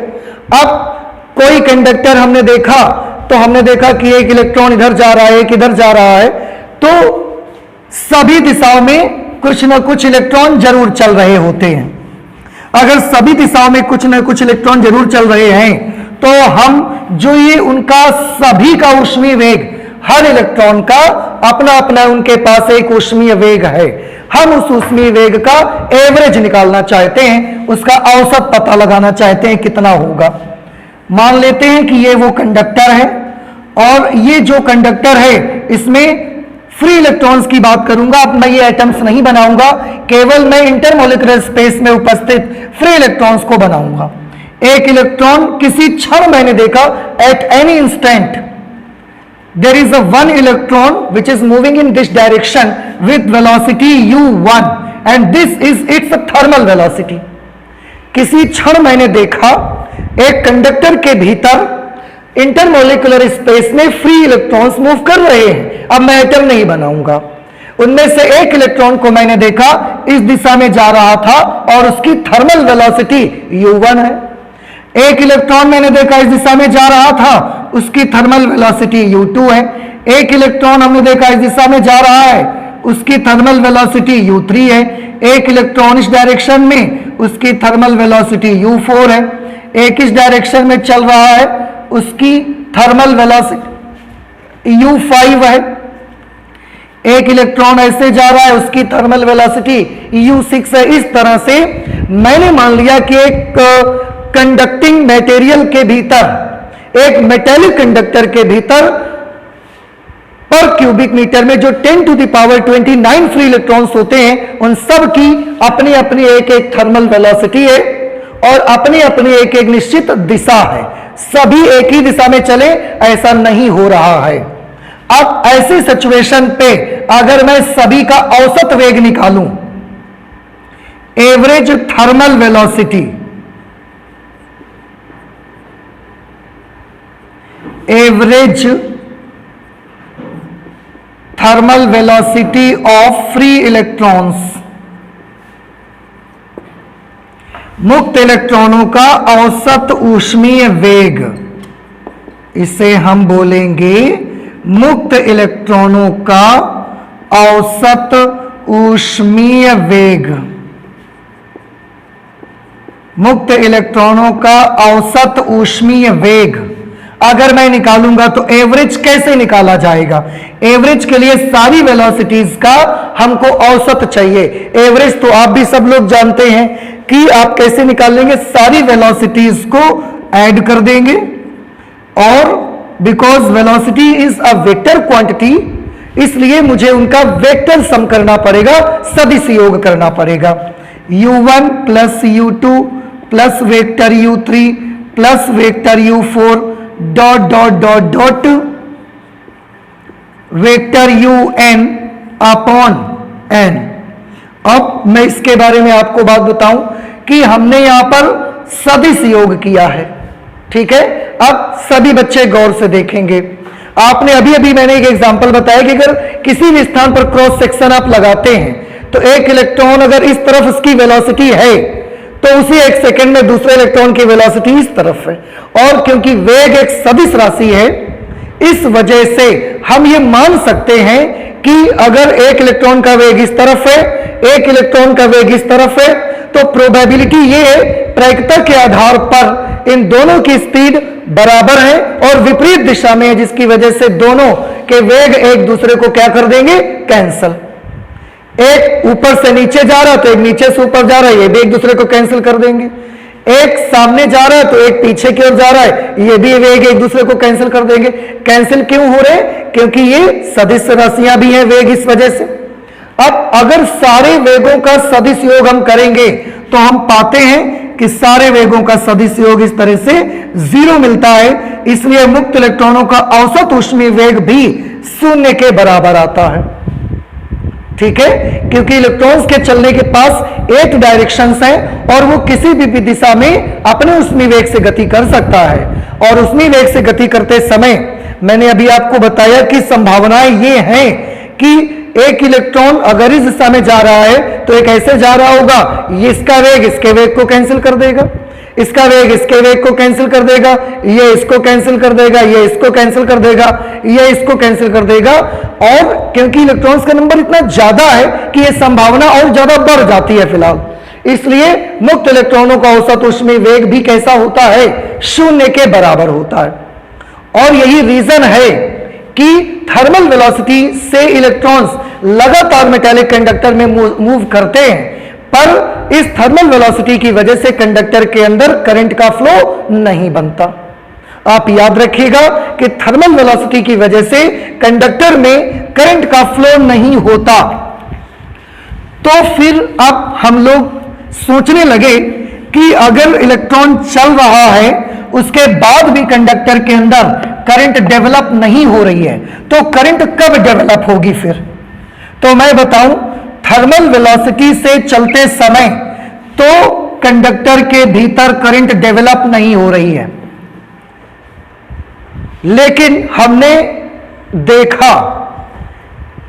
अब कोई कंडक्टर हमने देखा तो हमने देखा कि एक इलेक्ट्रॉन इधर जा रहा है, एक इधर जा रहा है, तो सभी दिशाओं में कुछ ना कुछ इलेक्ट्रॉन जरूर चल रहे होते हैं। अगर सभी दिशाओं में कुछ ना कुछ इलेक्ट्रॉन जरूर चल रहे हैं तो हम जो ये उनका सभी का ऊष्मीय वेग, हर इलेक्ट्रॉन का अपना अपना उनके पास एक ऊष्मीय वेग है, हम उस ऊष्मीय वेग का एवरेज निकालना चाहते हैं, उसका औसत पता लगाना चाहते हैं कितना होगा। मान लेते हैं कि ये वो कंडक्टर है और ये जो कंडक्टर है इसमें फ्री इलेक्ट्रॉन्स की बात करूंगा। अब मैं ये एटम्स नहीं बनाऊंगा, केवल मैं इंटरमॉलिक्यूलर स्पेस में उपस्थित फ्री इलेक्ट्रॉन्स को बनाऊंगा। एक इलेक्ट्रॉन किसी क्षण मैंने देखा, at any instant there is a one electron which is moving in this direction with velocity u1 and this is its thermal velocity। किसी क्षण मैंने देखा एक कंडक्टर के भीतर इंटरमॉलिक्यूलर स्पेस में फ्री इलेक्ट्रॉन्स मूव कर रहे हैं। अब मैं एटम नहीं बनाऊंगा, उनमें से एक इलेक्ट्रॉन को मैंने देखा इस दिशा में जा रहा था और उसकी थर्मल वेलोसिटी u1 है। एक इलेक्ट्रॉन मैंने देखा इस दिशा में जा रहा था, उसकी थर्मल वेलोसिटी u2 है। एक इलेक्ट्रॉन हमने देखा इस दिशा में जा रहा है, उसकी थर्मल वेलोसिटी u3 है। एक इलेक्ट्रॉन इस डायरेक्शन में, उसकी थर्मल वेलोसिटी u4 है। एक इस डायरेक्शन में चल रहा है, उसकी थर्मल वेलोसिटी u5 है। एक इलेक्ट्रॉन ऐसे जा रहा है, उसकी थर्मल वेलोसिटी u6 है। इस तरह से मैंने मान लिया कि एक कंडक्टिंग मटेरियल के भीतर, एक मेटेलिक कंडक्टर के भीतर पर क्यूबिक मीटर में जो 10 to the power 29 free electrons होते हैं, उन सब की अपनी अपनी एक एक थर्मल वेलोसिटी है और अपनी अपनी एक एक निश्चित दिशा है। सभी एक ही दिशा में चले ऐसा नहीं हो रहा है। अब ऐसी सिचुएशन पे अगर मैं सभी का औसत वेग निकालूं, average thermal velocity, average thermal velocity of free electrons, मुक्त इलेक्ट्रॉनों का औसत ऊष्मीय वेग, इसे हम बोलेंगे मुक्त इलेक्ट्रॉनों का औसत ऊष्मीय वेग। मुक्त इलेक्ट्रॉनों का औसत ऊष्मीय वेग अगर मैं निकालूंगा तो एवरेज कैसे निकाला जाएगा? एवरेज के लिए सारी वेलोसिटीज का हमको औसत चाहिए। एवरेज तो आप भी सब लोग जानते हैं कि आप कैसे निकालेंगे, सारी वेलोसिटीज को ऐड कर देंगे और because velocity is a vector quantity, इसलिए मुझे उनका वेक्टर सम करना पड़ेगा, सदिश योग करना पड़ेगा। u1 plus u2 plus vector u3 plus vector u4 dot dot dot dot vector un upon n। अब मैं इसके बारे में आपको बात बताऊं कि हमने यहां पर सदिश योग किया है, ठीक है। अब सभी बच्चे गौर से देखेंगे। आपने अभी अभी मैंने एक एग्जांपल बताया कि अगर किसी भी स्थान पर क्रॉस सेक्शन आप लगाते हैं तो एक इलेक्ट्रॉन अगर इस तरफ उसकी वेलोसिटी है तो उसी एक सेकंड में दूसरे इलेक्ट्रॉन की वेलोसिटी इस तरफ है, और क्योंकि वेग एक सदिश राशि है इस वजह से हम ये मान सकते हैं कि अगर एक इलेक्ट्रॉन का वेग इस तरफ है, एक इलेक्ट्रॉन का वेग इस तरफ है, तो प्रोबेबिलिटी ये है प्रायिकता के आधार पर इन दोनों की स्पीड बराबर है और विपरीत दिशा में है, जिसकी वजह से दोनों के वेग एक दूसरे को क्या कर देंगे? कैंसल। एक ऊपर से नीचे जा रहा तो एक नीचे से ऊपर जा रहा है, ये भी एक दूसरे को कैंसिल कर देंगे। एक सामने जा रहा है तो एक पीछे की ओर जा रहा है, ये भी वेग एक दूसरे को कैंसिल कर देंगे। कैंसिल क्यों हो रहे? क्योंकि ये सदिश राशियां भी हैं वेग, इस वजह से। अब अगर सारे वेगों का सदिश योग हम करेंगे तो हम पाते हैं कि सारे वेगों का सदिश योग इस तरह से 0 मिलता है। इसलिए मुक्त इलेक्ट्रॉनों का औसत ऊष्मीय वेग भी 0 के बराबर आता है। ठीक है, क्योंकि इलेक्ट्रॉन्स के चलने के पास 8 डायरेक्शंस हैं और वो किसी भी दिशा में अपने ऊष्मीय वेग से गति कर सकता है। और ऊष्मीय वेग से गति करते समय मैंने अभी आपको बताया कि संभावनाएं ये हैं कि एक इलेक्ट्रॉन अगर इस दिशा में जा रहा है तो एक ऐसे जा रहा होगा, ये इसका वेग इसके वेग को कैंसिल कर देगा, इसका वेग इसके वेग को कैंसिल कर देगा, ये इसको कैंसिल कर देगा, ये इसको कैंसिल कर देगा, ये इसको कैंसिल कर देगा। और क्योंकि इलेक्ट्रॉन्स का नंबर इतना ज्यादा है कि ये संभावना और ज्यादा बढ़ जाती है फिलहाल, इसलिए मुक्त इलेक्ट्रॉनों का औसत ऊष्मीय वेग भी कैसा होता है? 0 के बराबर होता है। और यही रीजन है कि थर्मल वेलोसिटी से इलेक्ट्रॉन्स लगातार मेटालिक कंडक्टर में मूव करते हैं, पर इस थर्मल वेलोसिटी की वजह से कंडक्टर के अंदर करंट का फ्लो नहीं बनता। आप याद रखिएगा कि थर्मल वेलोसिटी की वजह से कंडक्टर में करंट का फ्लो नहीं होता। तो फिर अब हम लोग सोचने लगे कि अगर इलेक्ट्रॉन चल रहा है उसके बाद भी कंडक्टर के अंदर करंट डेवलप नहीं हो रही है तो करंट कब डेवलप होगी फिर? तो मैं बताऊं, थर्मल वेलोसिटी से चलते समय तो कंडक्टर के भीतर करंट डेवलप नहीं हो रही है, लेकिन हमने देखा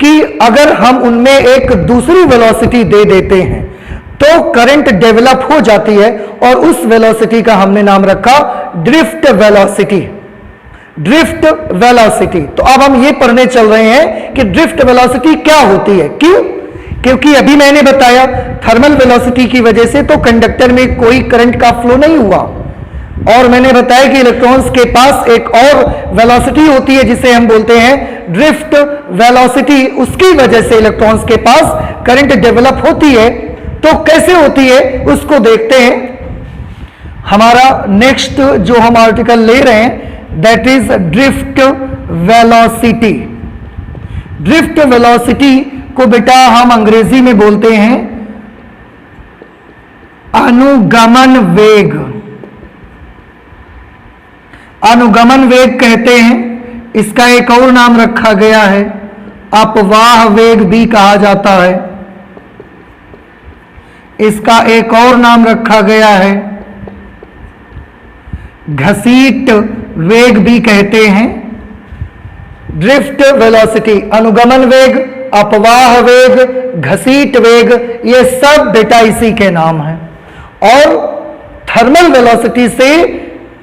कि अगर हम उनमें एक दूसरी वेलोसिटी दे देते हैं तो करंट डेवलप हो जाती है और उस वेलोसिटी का हमने नाम रखा ड्रिफ्ट वेलोसिटी। Drift velocity. तो अब हम ये पढ़ने चल रहे हैं कि ड्रिफ्ट वेलोसिटी क्या होती है। क्यों? क्योंकि अभी मैंने बताया थर्मल वेलोसिटी की वजह से तो कंडक्टर में कोई करंट का फ्लो नहीं हुआ, और मैंने बताया कि इलेक्ट्रॉन्स के पास एक और वेलोसिटी होती है जिसे हम बोलते हैं ड्रिफ्ट वेलोसिटी। उसकी वजह से इलेक्ट्रॉन्स के पास करंट डेवलप होती है। तो कैसे होती है उसको देखते हैं। हमारा नेक्स्ट जो हम आर्टिकल ले रहे हैं that is drift velocity. Drift velocity को बेटा हम अंग्रेजी में बोलते हैं अनुगमन वेग। अनुगमन वेग कहते हैं। इसका एक और नाम रखा गया है अपवाह वेग भी कहा जाता है। इसका एक और नाम रखा गया है घसीट वेग भी कहते हैं। ड्रिफ्ट वेलोसिटी, अनुगमन वेग, अपवाह वेग, घसीट वेग, ये सब बेटा इसी के नाम हैं। और थर्मल वेलोसिटी से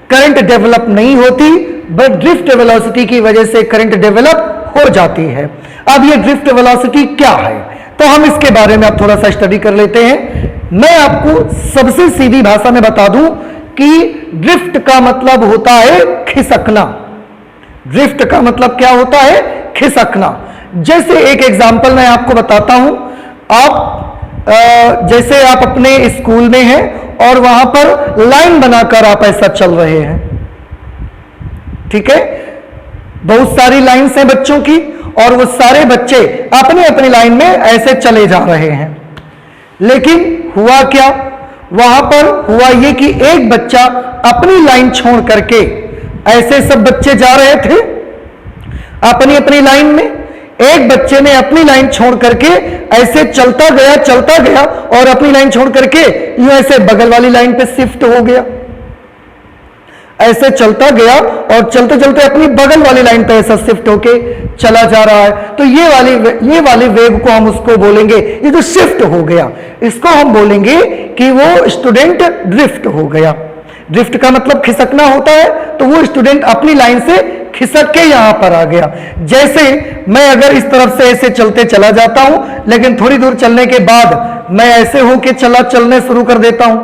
करंट डेवलप नहीं होती, बट ड्रिफ्ट वेलोसिटी की वजह से करंट डेवलप हो जाती है। अब ये ड्रिफ्ट वेलोसिटी क्या है तो हम इसके बारे में अब थोड़ा सा स्टडी कर लेते हैं। मैं आपको सबसे सीधी भाषा में बता दूं कि ड्रिफ्ट का मतलब होता है खिसकना। ड्रिफ्ट का मतलब क्या होता है? खिसकना। जैसे एक एग्जांपल मैं आपको बताता हूं। आप जैसे आप अपने स्कूल में हैं और वहां पर लाइन बनाकर आप ऐसा चल रहे हैं, ठीक है, बहुत सारी लाइन्स हैं बच्चों की और वो सारे बच्चे अपनी अपनी लाइन में ऐसे चले जा रहे हैं। लेकिन हुआ क्या? वहां पर हुआ ये कि एक बच्चा अपनी लाइन छोड़ करके, ऐसे सब बच्चे जा रहे थे अपनी अपनी लाइन में, एक बच्चे ने अपनी लाइन छोड़ करके ऐसे चलता गया और अपनी लाइन छोड़ करके यूं ऐसे बगल वाली लाइन पे शिफ्ट हो गया। ऐसे चलता गया और चलते चलते अपनी बगल वाली लाइन पे ऐसा शिफ्ट होके चला जा रहा है। तो ये वाली वेग को हम उसको बोलेंगे, ये जो शिफ्ट हो गया इसको हम बोलेंगे कि वो स्टूडेंट ड्रिफ्ट हो गया। ड्रिफ्ट का मतलब खिसकना होता है, तो वो स्टूडेंट अपनी लाइन से खिसक के यहां पर आ गया। जैसे मैं अगर इस तरफ से ऐसे चलते चला जाता हूं, लेकिन थोड़ी दूर चलने के बाद मैं ऐसे होके चलने शुरू कर देता हूं,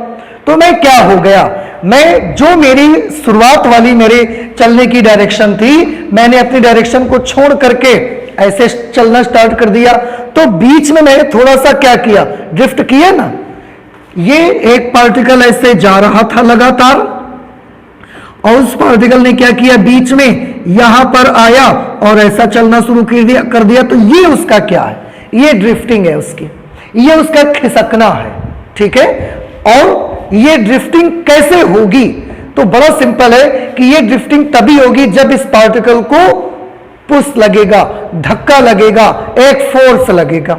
तो मैं क्या हो गया, मैं जो मेरी शुरुआत वाली मेरे चलने की डायरेक्शन थी, मैंने अपनी डायरेक्शन को छोड़ करके ऐसे चलना स्टार्ट कर दिया। तो बीच में मैंने थोड़ा सा क्या किया, ड्रिफ्ट किया ना, ये एक पार्टिकल ऐसे जा रहा था लगातार और उस पार्टिकल ने क्या किया, बीच में यहां पर आया और ऐसा चलना शुरू कर दिया। तो ये उसका क्या है, ये ड्रिफ्टिंग है उसकी, ये उसका खिसकना है। ठीक है, और ये ड्रिफ्टिंग कैसे होगी, तो बड़ा सिंपल है कि ये ड्रिफ्टिंग तभी होगी जब इस पार्टिकल को पुश लगेगा, धक्का लगेगा, एक फोर्स लगेगा।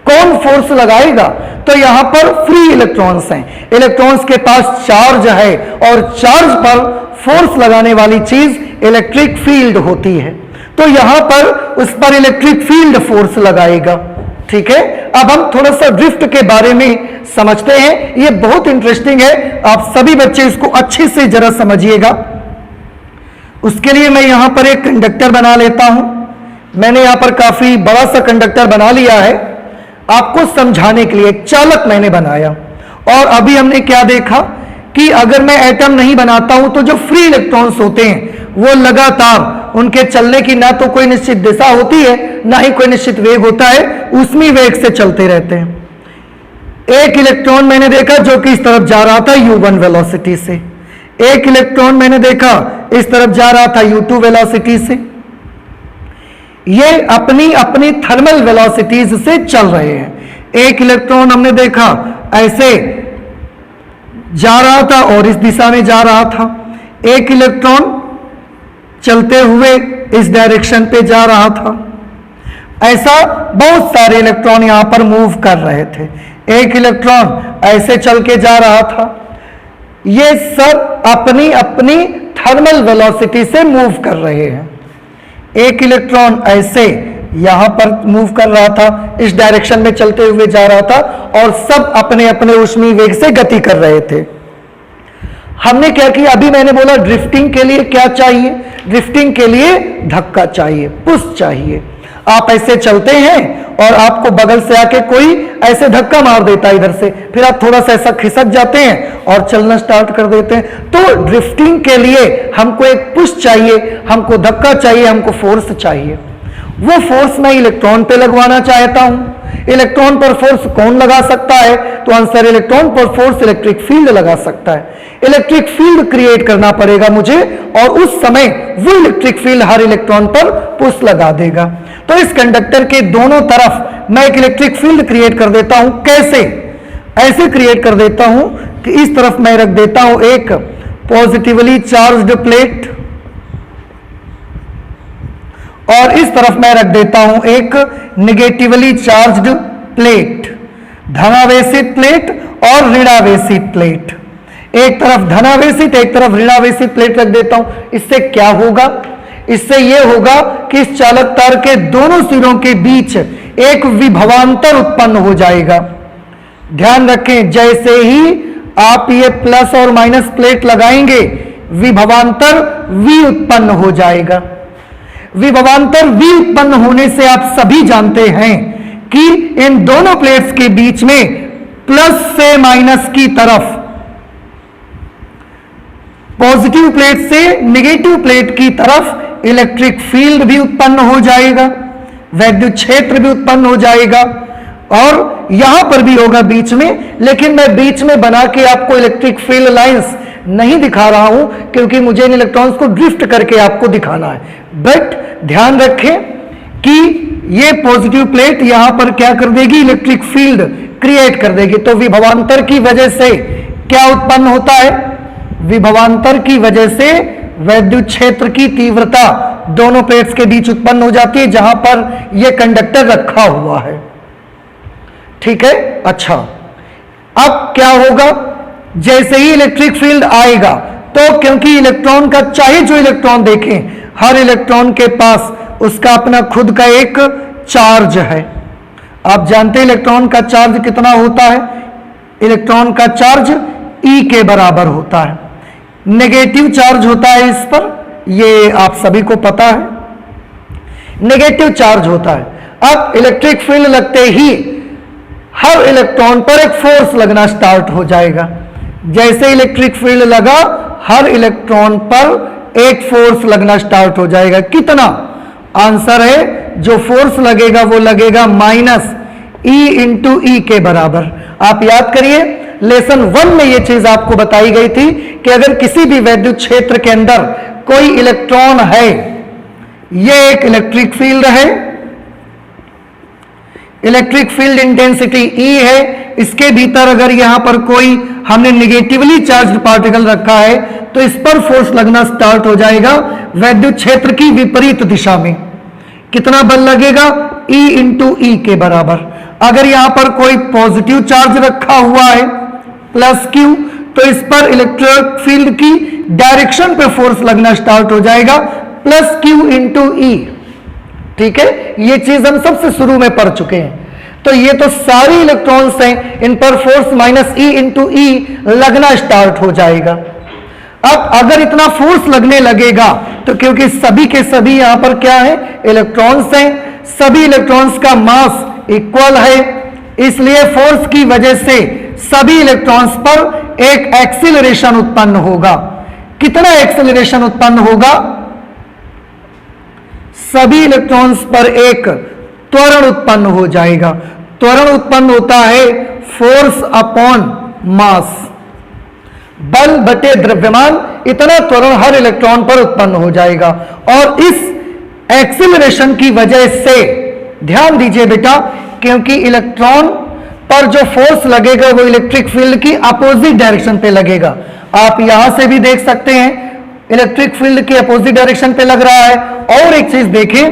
कौन फोर्स लगाएगा, तो यहां पर फ्री इलेक्ट्रॉन्स हैं, इलेक्ट्रॉन्स के पास चार्ज है और चार्ज पर फोर्स लगाने वाली चीज इलेक्ट्रिक फील्ड होती है। तो यहां पर उस पर इलेक्ट्रिक फील्ड फोर्स लगाएगा। ठीक है, अब हम थोड़ा सा ड्रिफ्ट के बारे में समझते हैं, ये बहुत इंटरेस्टिंग है, आप सभी बच्चे इसको अच्छे से जरा समझिएगा। उसके लिए मैं यहां पर एक कंडक्टर बना लेता हूं। मैंने यहां पर काफी बड़ा सा कंडक्टर बना लिया है आपको समझाने के लिए, एक चालक मैंने बनाया। और अभी हमने क्या देखा कि अगर मैं एटम नहीं बनाता हूं तो जो फ्री इलेक्ट्रॉन्स होते हैं वो लगातार, उनके चलने की ना तो कोई निश्चित दिशा होती है ना ही कोई निश्चित वेग होता है, उसी वेग से चलते रहते हैं। एक इलेक्ट्रॉन मैंने देखा जो कि इस तरफ जा रहा था u1 वेलोसिटी से, एक इलेक्ट्रॉन मैंने देखा इस तरफ जा रहा था u2 वेलोसिटी से। ये अपनी अपनी थर्मल वेलोसिटीज से चल रहे हैं। एक इलेक्ट्रॉन हमने देखा ऐसे जा रहा था और इस दिशा में जा रहा था, एक इलेक्ट्रॉन चलते हुए इस डायरेक्शन पे जा रहा था। ऐसा बहुत सारे इलेक्ट्रॉन यहां पर मूव कर रहे थे। एक इलेक्ट्रॉन ऐसे चल के जा रहा था। ये सब अपनी अपनी थर्मल वेलोसिटी से मूव कर रहे हैं। एक इलेक्ट्रॉन ऐसे यहां पर मूव कर रहा था, इस डायरेक्शन में चलते हुए जा रहा था और सब अपने अपने ऊष्मीय वेग से गति कर रहे थे। हमने क्या किया, अभी मैंने बोला ड्रिफ्टिंग के लिए क्या चाहिए, ड्रिफ्टिंग के लिए धक्का चाहिए, पुश चाहिए। आप ऐसे चलते हैं और आपको बगल से आके कोई ऐसे धक्का मार देता है इधर से, फिर आप थोड़ा सा ऐसा खिसक जाते हैं और चलना स्टार्ट कर देते हैं। तो ड्रिफ्टिंग के लिए हमको एक पुश चाहिए, हमको धक्का चाहिए, हमको फोर्स चाहिए। वो फोर्स मैं इलेक्ट्रॉन पे लगवाना चाहता हूं। इलेक्ट्रॉन पर फोर्स कौन लगा सकता है, तो आंसर इलेक्ट्रॉन पर फोर्स इलेक्ट्रिक फील्ड लगा सकता है। इलेक्ट्रिक फील्ड क्रिएट करना पड़ेगा मुझे और उस समय वो इलेक्ट्रिक फील्ड हर इलेक्ट्रॉन पर पुश लगा देगा। तो इस कंडक्टर के दोनों तरफ मैं एक इलेक्ट्रिक फील्ड क्रिएट कर देता हूं। कैसे, ऐसे क्रिएट कर देता हूं कि इस तरफ मैं रख देता हूं एक पॉजिटिवली चार्ज्ड प्लेट और इस तरफ मैं रख देता हूं एक नेगेटिवली चार्ज्ड प्लेट, धनावेशित प्लेट और ऋणावेशित प्लेट। एक तरफ धनावेशित एक तरफ ऋणावेशित प्लेट रख देता हूं। इससे क्या होगा, इससे यह होगा कि इस चालक तार के दोनों सिरों के बीच एक विभवांतर उत्पन्न हो जाएगा। ध्यान रखें, जैसे ही आप ये प्लस और माइनस प्लेट लगाएंगे विभवांतर V उत्पन्न हो जाएगा। विभवांतर V उत्पन्न होने से आप सभी जानते हैं कि इन दोनों प्लेट्स के बीच में प्लस से माइनस की तरफ, पॉजिटिव प्लेट से नेगेटिव प्लेट की तरफ इलेक्ट्रिक फील्ड भी उत्पन्न हो जाएगा, वैद्युत क्षेत्र भी उत्पन्न हो जाएगा और यहां पर भी होगा बीच में। लेकिन मैं बीच में बना के आपको इलेक्ट्रिक फील्ड लाइंस नहीं दिखा रहा हूं क्योंकि मुझे इन इलेक्ट्रॉन्स को ड्रिफ्ट करके आपको दिखाना है। बट ध्यान रखें कि ये पॉजिटिव प्लेट यहां पर क्या कर देगी, इलेक्ट्रिक फील्ड क्रिएट कर देगी। तो विभवांतर की वजह से क्या उत्पन्न होता है, विभवांतर की वजह से वैद्युत क्षेत्र की तीव्रता दोनों प्लेट्स के बीच उत्पन्न हो जाती है जहां पर यह कंडक्टर रखा हुआ है। ठीक है, अच्छा अब क्या होगा, जैसे ही इलेक्ट्रिक फील्ड आएगा तो क्योंकि इलेक्ट्रॉन का, चाहे जो इलेक्ट्रॉन देखें, हर इलेक्ट्रॉन के पास उसका अपना खुद का एक चार्ज है। आप जानते हैं इलेक्ट्रॉन का चार्ज कितना होता है, इलेक्ट्रॉन का चार्ज E के बराबर होता है। नेगेटिव चार्ज होता है इस पर, ये आप सभी को पता है, नेगेटिव चार्ज होता है। अब इलेक्ट्रिक फील्ड लगते ही हर इलेक्ट्रॉन पर एक फोर्स लगना स्टार्ट हो जाएगा। जैसे इलेक्ट्रिक फील्ड लगा हर इलेक्ट्रॉन पर एक फोर्स लगना स्टार्ट हो जाएगा। कितना, आंसर है जो फोर्स लगेगा वो लगेगा माइनस E इंटू E के बराबर। आप याद करिए लेसन 1 में यह चीज आपको बताई गई थी कि अगर किसी भी वैद्युत क्षेत्र के अंदर कोई इलेक्ट्रॉन है, यह एक इलेक्ट्रिक फील्ड है, इलेक्ट्रिक फील्ड इंटेंसिटी E है, इसके भीतर अगर यहां पर कोई हमने निगेटिवली चार्ज्ड पार्टिकल रखा है तो इस पर फोर्स लगना स्टार्ट हो जाएगा वैद्युत क्षेत्र की विपरीत दिशा में। कितना बल लगेगा? E इंटू ई के बराबर। अगर यहां पर कोई पॉजिटिव चार्ज रखा हुआ है प्लस Q, तो इस पर इलेक्ट्रिक फील्ड की डायरेक्शन पे फोर्स लगना स्टार्ट हो जाएगा प्लस Q इंटू ई। ठीक है, ये चीज हम सबसे शुरू में पढ़ चुके हैं। तो ये तो सारी इलेक्ट्रॉन्स हैं, इन पर फोर्स माइनस E इंटू ई लगना स्टार्ट हो जाएगा। अब अगर इतना फोर्स लगने लगेगा तो क्योंकि सभी के सभी यहां पर क्या है? इलेक्ट्रॉन्स हैं, सभी इलेक्ट्रॉन्स का मास इक्वल है, इसलिए फोर्स की वजह से सभी इलेक्ट्रॉन्स पर एक एक्सीलरेशन उत्पन्न होगा। कितना एक्सीलरेशन उत्पन्न होगा? सभी इलेक्ट्रॉन्स पर एक त्वरण उत्पन्न हो जाएगा। त्वरण उत्पन्न होता है फोर्स अपॉन मास, बल बटे द्रव्यमान, इतना त्वरण हर इलेक्ट्रॉन पर उत्पन्न हो जाएगा। और इस एक्सीलरेशन की वजह से ध्यान दीजिए बेटा, क्योंकि इलेक्ट्रॉन पर जो फोर्स लगेगा वो इलेक्ट्रिक फील्ड की अपोजिट डायरेक्शन पे लगेगा। आप यहां से भी देख सकते हैं इलेक्ट्रिक फील्ड की अपोजिट डायरेक्शन पे लग रहा है। और एक चीज देखें,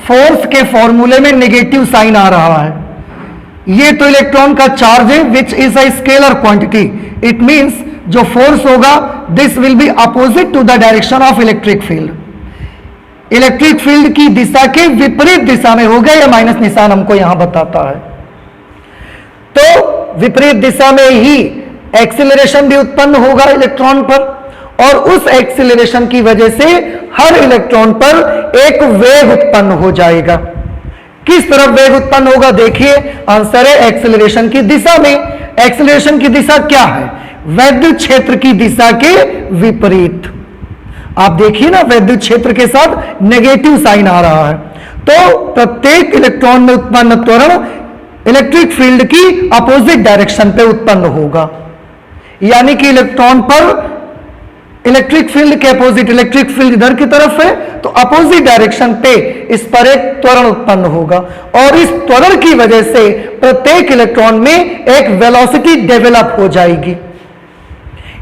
फोर्स के फॉर्मूले में नेगेटिव साइन आ रहा है। ये तो इलेक्ट्रॉन का चार्ज है which is a scalar quantity. It means जो फोर्स होगा this will be opposite to the direction of electric field. Electric field की दिशा के विपरीत दिशा में होगा, या माइनस निशान हमको यहां बताता है। तो विपरीत दिशा में ही एक्सीलरेशन भी उत्पन्न होगा इलेक्ट्रॉन पर, और उस एक्सीलरेशन की वजह से हर इलेक्ट्रॉन पर एक वेग उत्पन्न हो जाएगा। किस तरफ वेग उत्पन्न होगा? देखिए, आंसर है एक्सीलरेशन की दिशा में। एक्सीलरेशन की दिशा क्या है? वैद्युत क्षेत्र की दिशा के विपरीत। आप देखिए ना, वैद्युत क्षेत्र के साथ नेगेटिव साइन आ रहा है। तो प्रत्येक इलेक्ट्रॉन में उत्पन्न त्वरण इलेक्ट्रिक फील्ड की अपोजिट डायरेक्शन पे उत्पन्न होगा। यानी कि इलेक्ट्रॉन पर इलेक्ट्रिक फील्ड के अपोजिट, इलेक्ट्रिक फील्ड इधर की तरफ है तो अपोजिट डायरेक्शन पे इस पर एक त्वरण उत्पन्न होगा, और इस त्वरण की वजह से प्रत्येक इलेक्ट्रॉन में एक वेलोसिटी डेवलप हो जाएगी।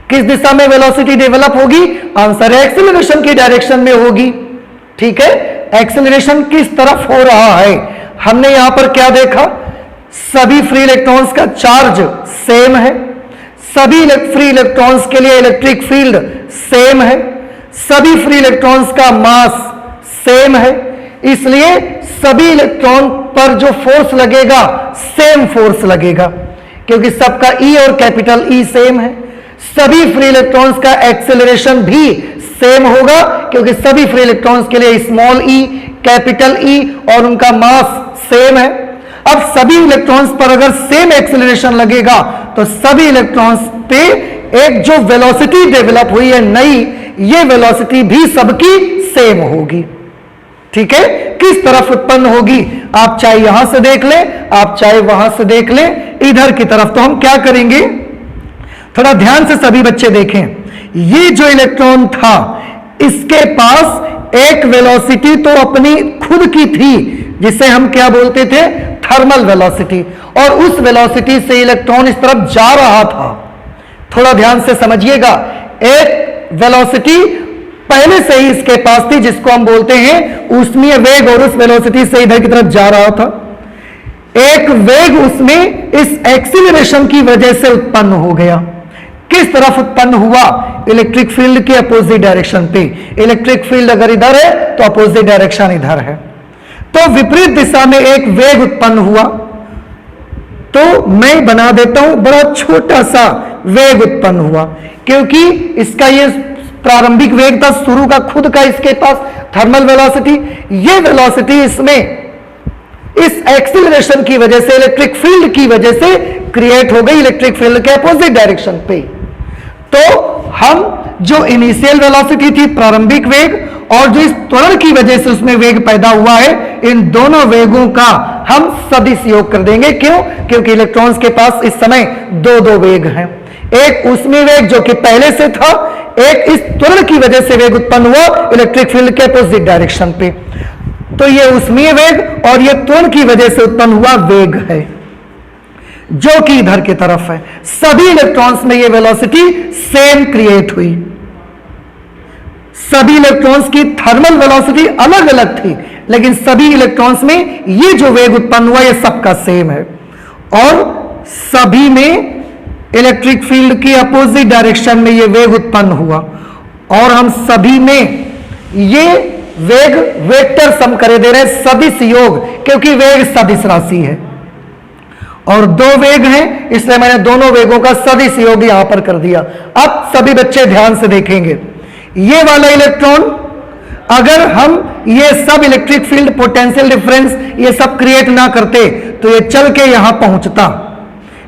किस दिशा में वेलोसिटी डेवलप होगी? आंसर है एक्सीलरेशन की डायरेक्शन में होगी। ठीक है, एक्सीलरेशन किस तरफ हो रहा है? हमने यहां पर क्या देखा? सभी फ्री इलेक्ट्रॉन्स का चार्ज सेम है, सभी फ्री इलेक्ट्रॉन्स के लिए इलेक्ट्रिक फील्ड सेम है, सभी फ्री इलेक्ट्रॉन्स का मास सेम है, इसलिए सभी इलेक्ट्रॉन पर जो फोर्स लगेगा सेम फोर्स लगेगा, क्योंकि सबका E और कैपिटल E सेम है। सभी फ्री इलेक्ट्रॉन्स का एक्सेलरेशन भी सेम होगा, क्योंकि सभी फ्री इलेक्ट्रॉन्स के लिए स्मॉल e, कैपिटल E और उनका मास सेम है। अब सभी इलेक्ट्रॉन्स पर अगर सेम एक्सेलरेशन लगेगा तो सभी इलेक्ट्रॉन्स पे एक जो वेलोसिटी डेवलप हुई है नई, ये वेलोसिटी भी सबकी सेम होगी। ठीक है, किस तरफ उत्पन्न होगी? आप चाहे यहां से देख लें, आप चाहे वहां से देख लें, इधर की तरफ। तो हम क्या करेंगे, थोड़ा ध्यान से सभी बच्चे देखें। ये जो इलेक्ट्रॉन था इसके पास एक वेलोसिटी तो अपनी खुद की थी, जिसे हम क्या बोलते थे? Thermal velocity. और उस वेलोसिटी से इलेक्ट्रॉन इस तरफ जा रहा था। थोड़ा ध्यान से समझिएगा, एक वेलोसिटी पहले से ही इसके पास थी जिसको हम बोलते हैं ऊष्मीय वेग, और उस वेलोसिटी से इधर की तरफ जा रहा था। एक वेग उसमें इस एक्सीलरेशन की वजह से उत्पन्न हो गया। किस तरफ उत्पन्न हुआ? इलेक्ट्रिक फील्ड के अपोजिट डायरेक्शन पे। इलेक्ट्रिक फील्ड अगर इधर है तो अपोजिट डायरेक्शन इधर है, तो विपरीत दिशा में एक वेग उत्पन्न हुआ। तो मैं बना देता हूं, बड़ा छोटा सा वेग उत्पन्न हुआ, क्योंकि इसका ये प्रारंभिक वेग था, शुरू का खुद का इसके पास थर्मल वेलोसिटी। ये वेलोसिटी इसमें इस एक्सीलरेशन की वजह से, इलेक्ट्रिक फील्ड की वजह से क्रिएट हो गई, इलेक्ट्रिक फील्ड के अपोजिट डायरेक्शन पे। तो हम जो इनिशियल वेलोसिटी थी, प्रारंभिक वेग, और जो इस त्वरण की वजह से उसमें वेग पैदा हुआ है, इन दोनों वेगों का हम सदिश योग कर देंगे। क्यों? क्योंकि इलेक्ट्रॉन्स के पास इस समय दो दो वेग हैं, एक ऊष्मीय वेग जो कि पहले से था, एक इस त्वरण की वजह से वेग उत्पन्न हुआ इलेक्ट्रिक फील्ड के अपोजिट डायरेक्शन पे। तो ये ऊष्मीय वेग और ये त्वरण की वजह से उत्पन्न हुआ वेग है जो कि इधर की तरफ है। सभी इलेक्ट्रॉन्स में ये वेलोसिटी सेम क्रिएट हुई। सभी इलेक्ट्रॉन्स की थर्मल वेलोसिटी अलग अलग थी, लेकिन सभी इलेक्ट्रॉन्स में ये जो वेग उत्पन्न हुआ ये सबका सेम है और सभी में इलेक्ट्रिक फील्ड की अपोजिट डायरेक्शन में ये वेग उत्पन्न हुआ और हम सभी में ये वेग वेक्टर सम करे दे रहे हैं, सदिश योग, क्योंकि वेग सदिश राशि है और दो वेग हैं, इसलिए मैंने दोनों वेगों का सदिश योग यहां पर कर दिया। अब सभी बच्चे ध्यान से देखेंगे, ये वाला इलेक्ट्रॉन अगर हम ये सब इलेक्ट्रिक फील्ड, पोटेंशियल डिफरेंस ये सब क्रिएट ना करते तो ये चल के यहां पहुंचता,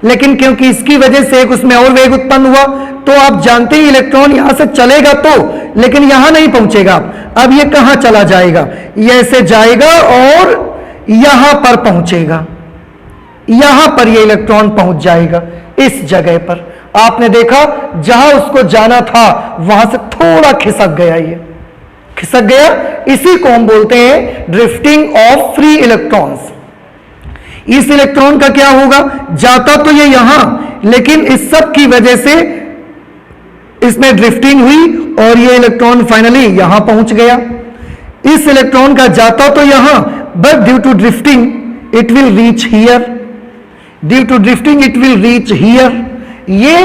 लेकिन क्योंकि इसकी वजह से एक उसमें और वेग उत्पन्न हुआ तो आप जानते ही इलेक्ट्रॉन यहां से चलेगा तो, लेकिन यहां नहीं पहुंचेगा। अब ये कहां चला जाएगा? ये ऐसे जाएगा और यहां पर पहुंचेगा, यहां पर ये इलेक्ट्रॉन पहुंच जाएगा इस जगह पर। आपने देखा जहां उसको जाना था वहां से थोड़ा खिसक गया, ये खिसक गया, इसी को हम बोलते हैं ड्रिफ्टिंग ऑफ फ्री इलेक्ट्रॉन्स। इस इलेक्ट्रॉन का क्या होगा? जाता तो ये यहां, लेकिन इस सब की वजह से इसमें ड्रिफ्टिंग हुई और ये इलेक्ट्रॉन फाइनली यहां पहुंच गया। इस इलेक्ट्रॉन का जाता तो यहां, but due to drifting it will reach here, due to drifting it will reach here. ये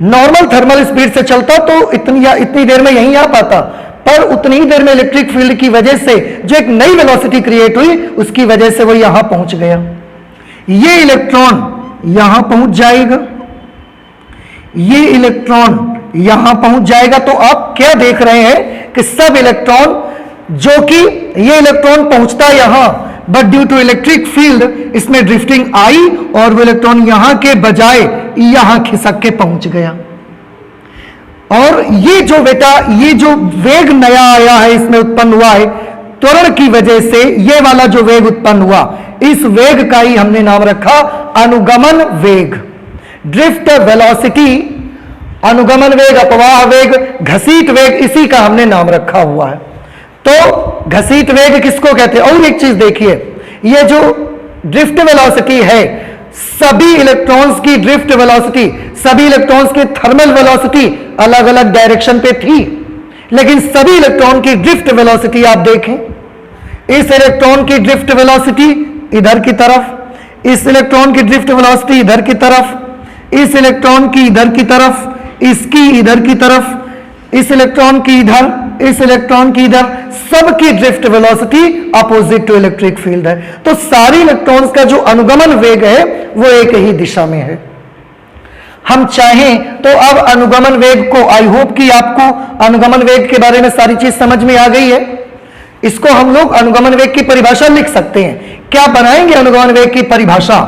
नॉर्मल थर्मल स्पीड से चलता तो इतनी देर में यहीं आ पाता, पर उतनी ही देर में इलेक्ट्रिक फील्ड की वजह से जो एक नई वेलोसिटी क्रिएट हुई उसकी वजह से वो यहां पहुंच गया। ये इलेक्ट्रॉन यहां पहुंच जाएगा, ये इलेक्ट्रॉन यहां पहुंच जाएगा। तो आप क्या देख रहे हैं कि सब इलेक्ट्रॉन, जो कि ये इलेक्ट्रॉन पहुंचता यहां, but due to electric field इसमें ड्रिफ्टिंग आई और वो इलेक्ट्रॉन यहां के बजाय यहां खिसक के पहुंच गया। और ये जो बेटा, ये जो वेग नया आया है इसमें उत्पन्न हुआ है त्वरण की वजह से, ये वाला जो वेग उत्पन्न हुआ, इस वेग का ही हमने नाम रखा अनुगमन वेग, ड्रिफ्ट वेलोसिटी। अनुगमन वेग, अपवाह वेग, घसीट वेग, इसी का हमने नाम रखा हुआ है। तो घसीट वेग किसको कहते हैं? और एक चीज देखिए, ये जो ड्रिफ्ट वेलोसिटी है, सभी इलेक्ट्रॉन्स की ड्रिफ्ट वेलोसिटी, सभी इलेक्ट्रॉन्स की थर्मल वेलोसिटी अलग अलग डायरेक्शन पे थी, लेकिन सभी इलेक्ट्रॉन की ड्रिफ्ट वेलोसिटी आप देखें, इस इलेक्ट्रॉन की ड्रिफ्ट वेलोसिटी इधर की तरफ, इस इलेक्ट्रॉन की ड्रिफ्ट वेलोसिटी इधर की तरफ, इस इलेक्ट्रॉन की इधर की तरफ, इसकी इधर की तरफ, इस इलेक्ट्रॉन की इधर, इस इलेक्ट्रॉन की इधर, सबकी drift velocity opposite to electric field है। तो सारी इलेक्ट्रॉन्स का जो अनुगमन वेग है वो एक ही दिशा में है। हम चाहें तो अब अनुगमन वेग को, आई होप कि आपको अनुगमन वेग के बारे में सारी चीज समझ में आ गई है। इसको हम लोग अनुगमन वेग की परिभाषा लिख सकते हैं। क्या बनाएंगे अनुगमन वेग की परिभाषा?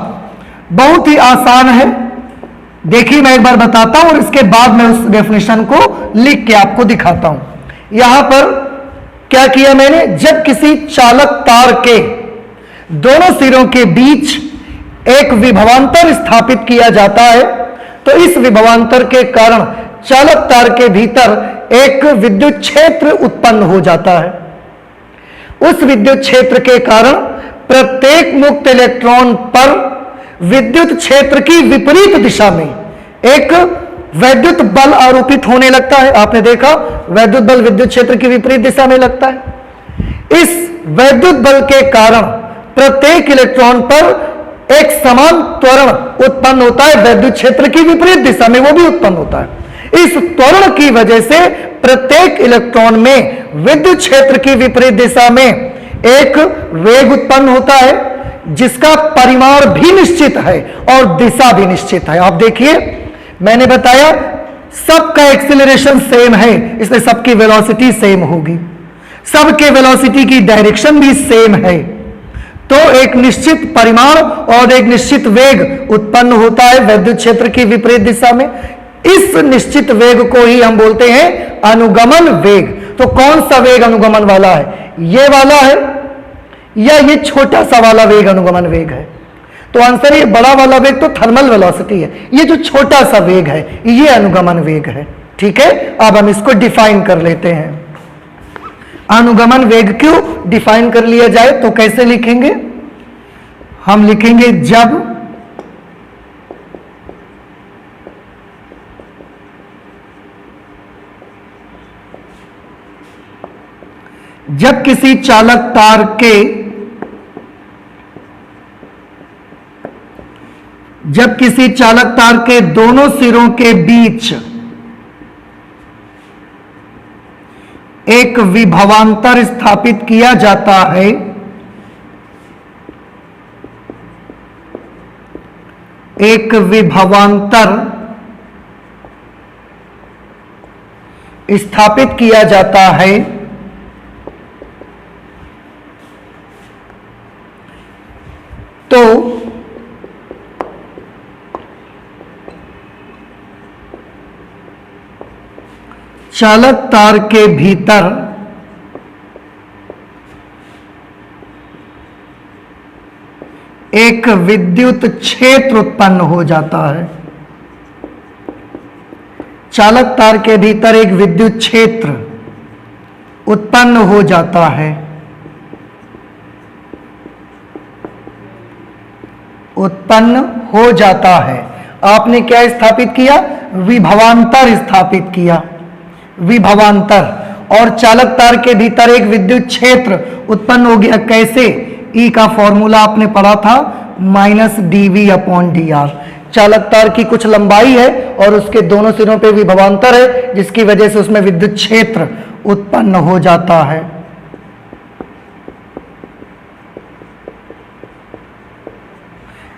बहुत ही आसान है, देखिए मैं एक बार बताता हूं और इसके बाद मैं उस डेफिनेशन को लिख के आपको दिखाता हूं। यहां पर क्या किया मैंने, जब किसी चालक तार के दोनों सिरों के बीच एक विभवांतर स्थापित किया जाता है तो इस विभवांतर के कारण चालक तार के भीतर एक विद्युत क्षेत्र उत्पन्न हो जाता है। उस विद्युत क्षेत्र के कारण प्रत्येक मुक्त इलेक्ट्रॉन पर विद्युत क्षेत्र की विपरीत दिशा में एक वैद्युत बल आरोपित होने लगता है। आपने देखा वैद्युत बल विद्युत क्षेत्र की विपरीत दिशा में लगता है। इस वैद्युत बल के कारण प्रत्येक इलेक्ट्रॉन पर एक समान त्वरण उत्पन्न होता है, वैद्युत क्षेत्र की विपरीत दिशा में वो भी उत्पन्न होता है। इस त्वरण की वजह से प्रत्येक इलेक्ट्रॉन में विद्युत क्षेत्र की विपरीत दिशा में एक वेग उत्पन्न होता है जिसका परिमाण भी निश्चित है और दिशा भी निश्चित है। आप देखिए मैंने बताया सबका एक्सीलरेशन सेम है, इसलिए सबकी वेलोसिटी सेम होगी, सबके वेलोसिटी की डायरेक्शन भी सेम है, तो एक निश्चित परिमाण और एक निश्चित वेग उत्पन्न होता है वैद्युत क्षेत्र की विपरीत दिशा में। इस निश्चित वेग को ही हम बोलते हैं अनुगमन वेग। तो कौन सा वेग अनुगमन वाला है? ये वाला है, या ये छोटा सा वाला वेग अनुगमन वेग है? तो आंसर ये बड़ा वाला वेग तो थर्मल वेलोसिटी है, ये जो छोटा सा वेग है ये अनुगमन वेग है। ठीक है, अब हम इसको डिफाइन कर लेते हैं। अनुगमन वेग क्यों डिफाइन कर लिया जाए तो कैसे लिखेंगे? हम लिखेंगे जब किसी चालक तार के दोनों सिरों के बीच एक विभवांतर स्थापित किया जाता है, एक विभवांतर स्थापित किया जाता है, तो चालक तार के भीतर एक विद्युत क्षेत्र उत्पन्न हो जाता है। चालक तार के भीतर एक विद्युत क्षेत्र उत्पन्न हो जाता है, आपने क्या स्थापित किया? विभवांतर स्थापित किया, विभवांतर, और चालक तार के भीतर एक विद्युत क्षेत्र उत्पन्न हो गया। कैसे? ई का फॉर्मूला आपने पढ़ा था, -dV/dr। चालक तार की कुछ लंबाई है और उसके दोनों सिरों पे विभवांतर है, जिसकी वजह से उसमें विद्युत क्षेत्र उत्पन्न हो जाता है।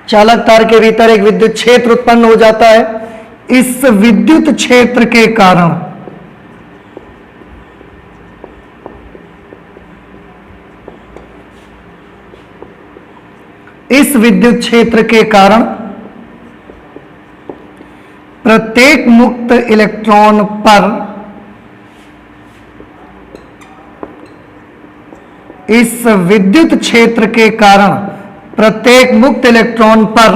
चालक तार के भीतर एक विद्युत क्षेत्र उत्पन्न हो जाता है। इस विद्युत क्षेत्र के कारण प्रत्येक मुक्त इलेक्ट्रॉन पर इस विद्युत क्षेत्र के कारण प्रत्येक मुक्त इलेक्ट्रॉन पर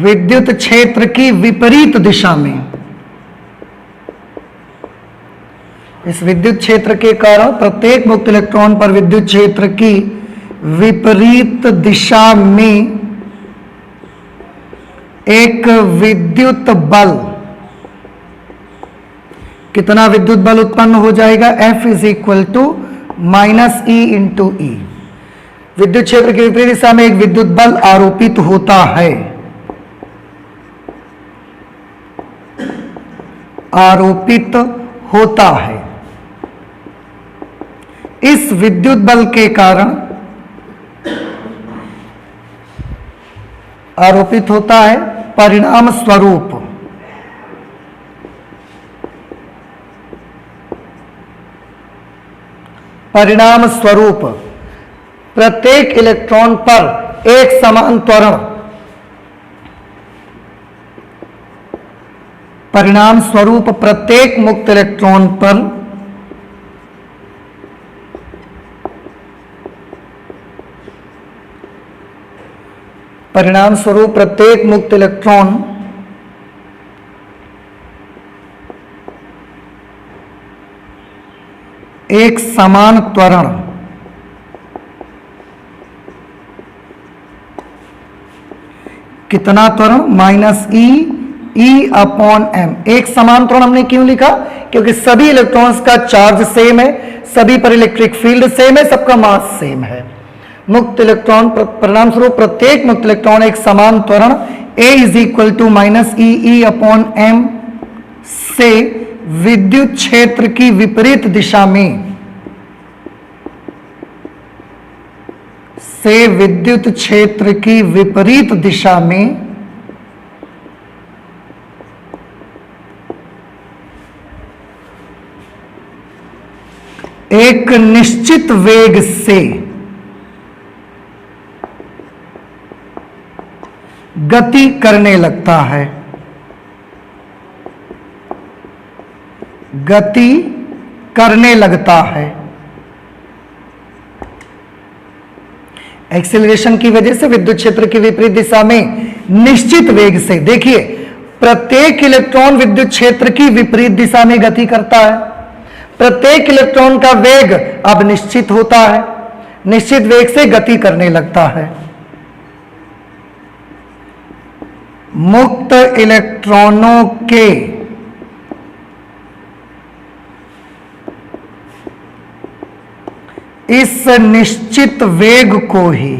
विद्युत क्षेत्र की विपरीत दिशा में, इस विद्युत क्षेत्र के कारण प्रत्येक मुक्त इलेक्ट्रॉन पर विद्युत क्षेत्र की विपरीत दिशा में एक विद्युत बल, कितना विद्युत बल उत्पन्न हो जाएगा? F = -E × E। विद्युत क्षेत्र की विपरीत दिशा में एक विद्युत बल आरोपित होता है, इस विद्युत बल के कारण आरोपित होता है। परिणाम स्वरूप प्रत्येक इलेक्ट्रॉन पर एक समान त्वरण, परिणाम स्वरूप प्रत्येक मुक्त इलेक्ट्रॉन पर एक समान त्वरण, कितना त्वरण? -E/m। एक समान त्वरण हमने क्यों लिखा? क्योंकि सभी इलेक्ट्रॉन्स का चार्ज सेम है, सभी पर इलेक्ट्रिक फील्ड सेम है, सबका मास सेम है। मुक्त इलेक्ट्रॉन, परिणाम स्वरूप प्रत्येक मुक्त इलेक्ट्रॉन एक समान त्वरण A = -E/m से विद्युत क्षेत्र की विपरीत दिशा में, एक निश्चित वेग से गति करने लगता है। गति करने लगता है। एक्सेलरेशन की वजह से विद्युत क्षेत्र की विपरीत दिशा में निश्चित वेग से, देखिए प्रत्येक इलेक्ट्रॉन विद्युत क्षेत्र की विपरीत दिशा में गति करता है। प्रत्येक इलेक्ट्रॉन का वेग अब निश्चित होता है, निश्चित वेग से गति करने लगता है। मुक्त इलेक्ट्रॉनों के इस निश्चित वेग को ही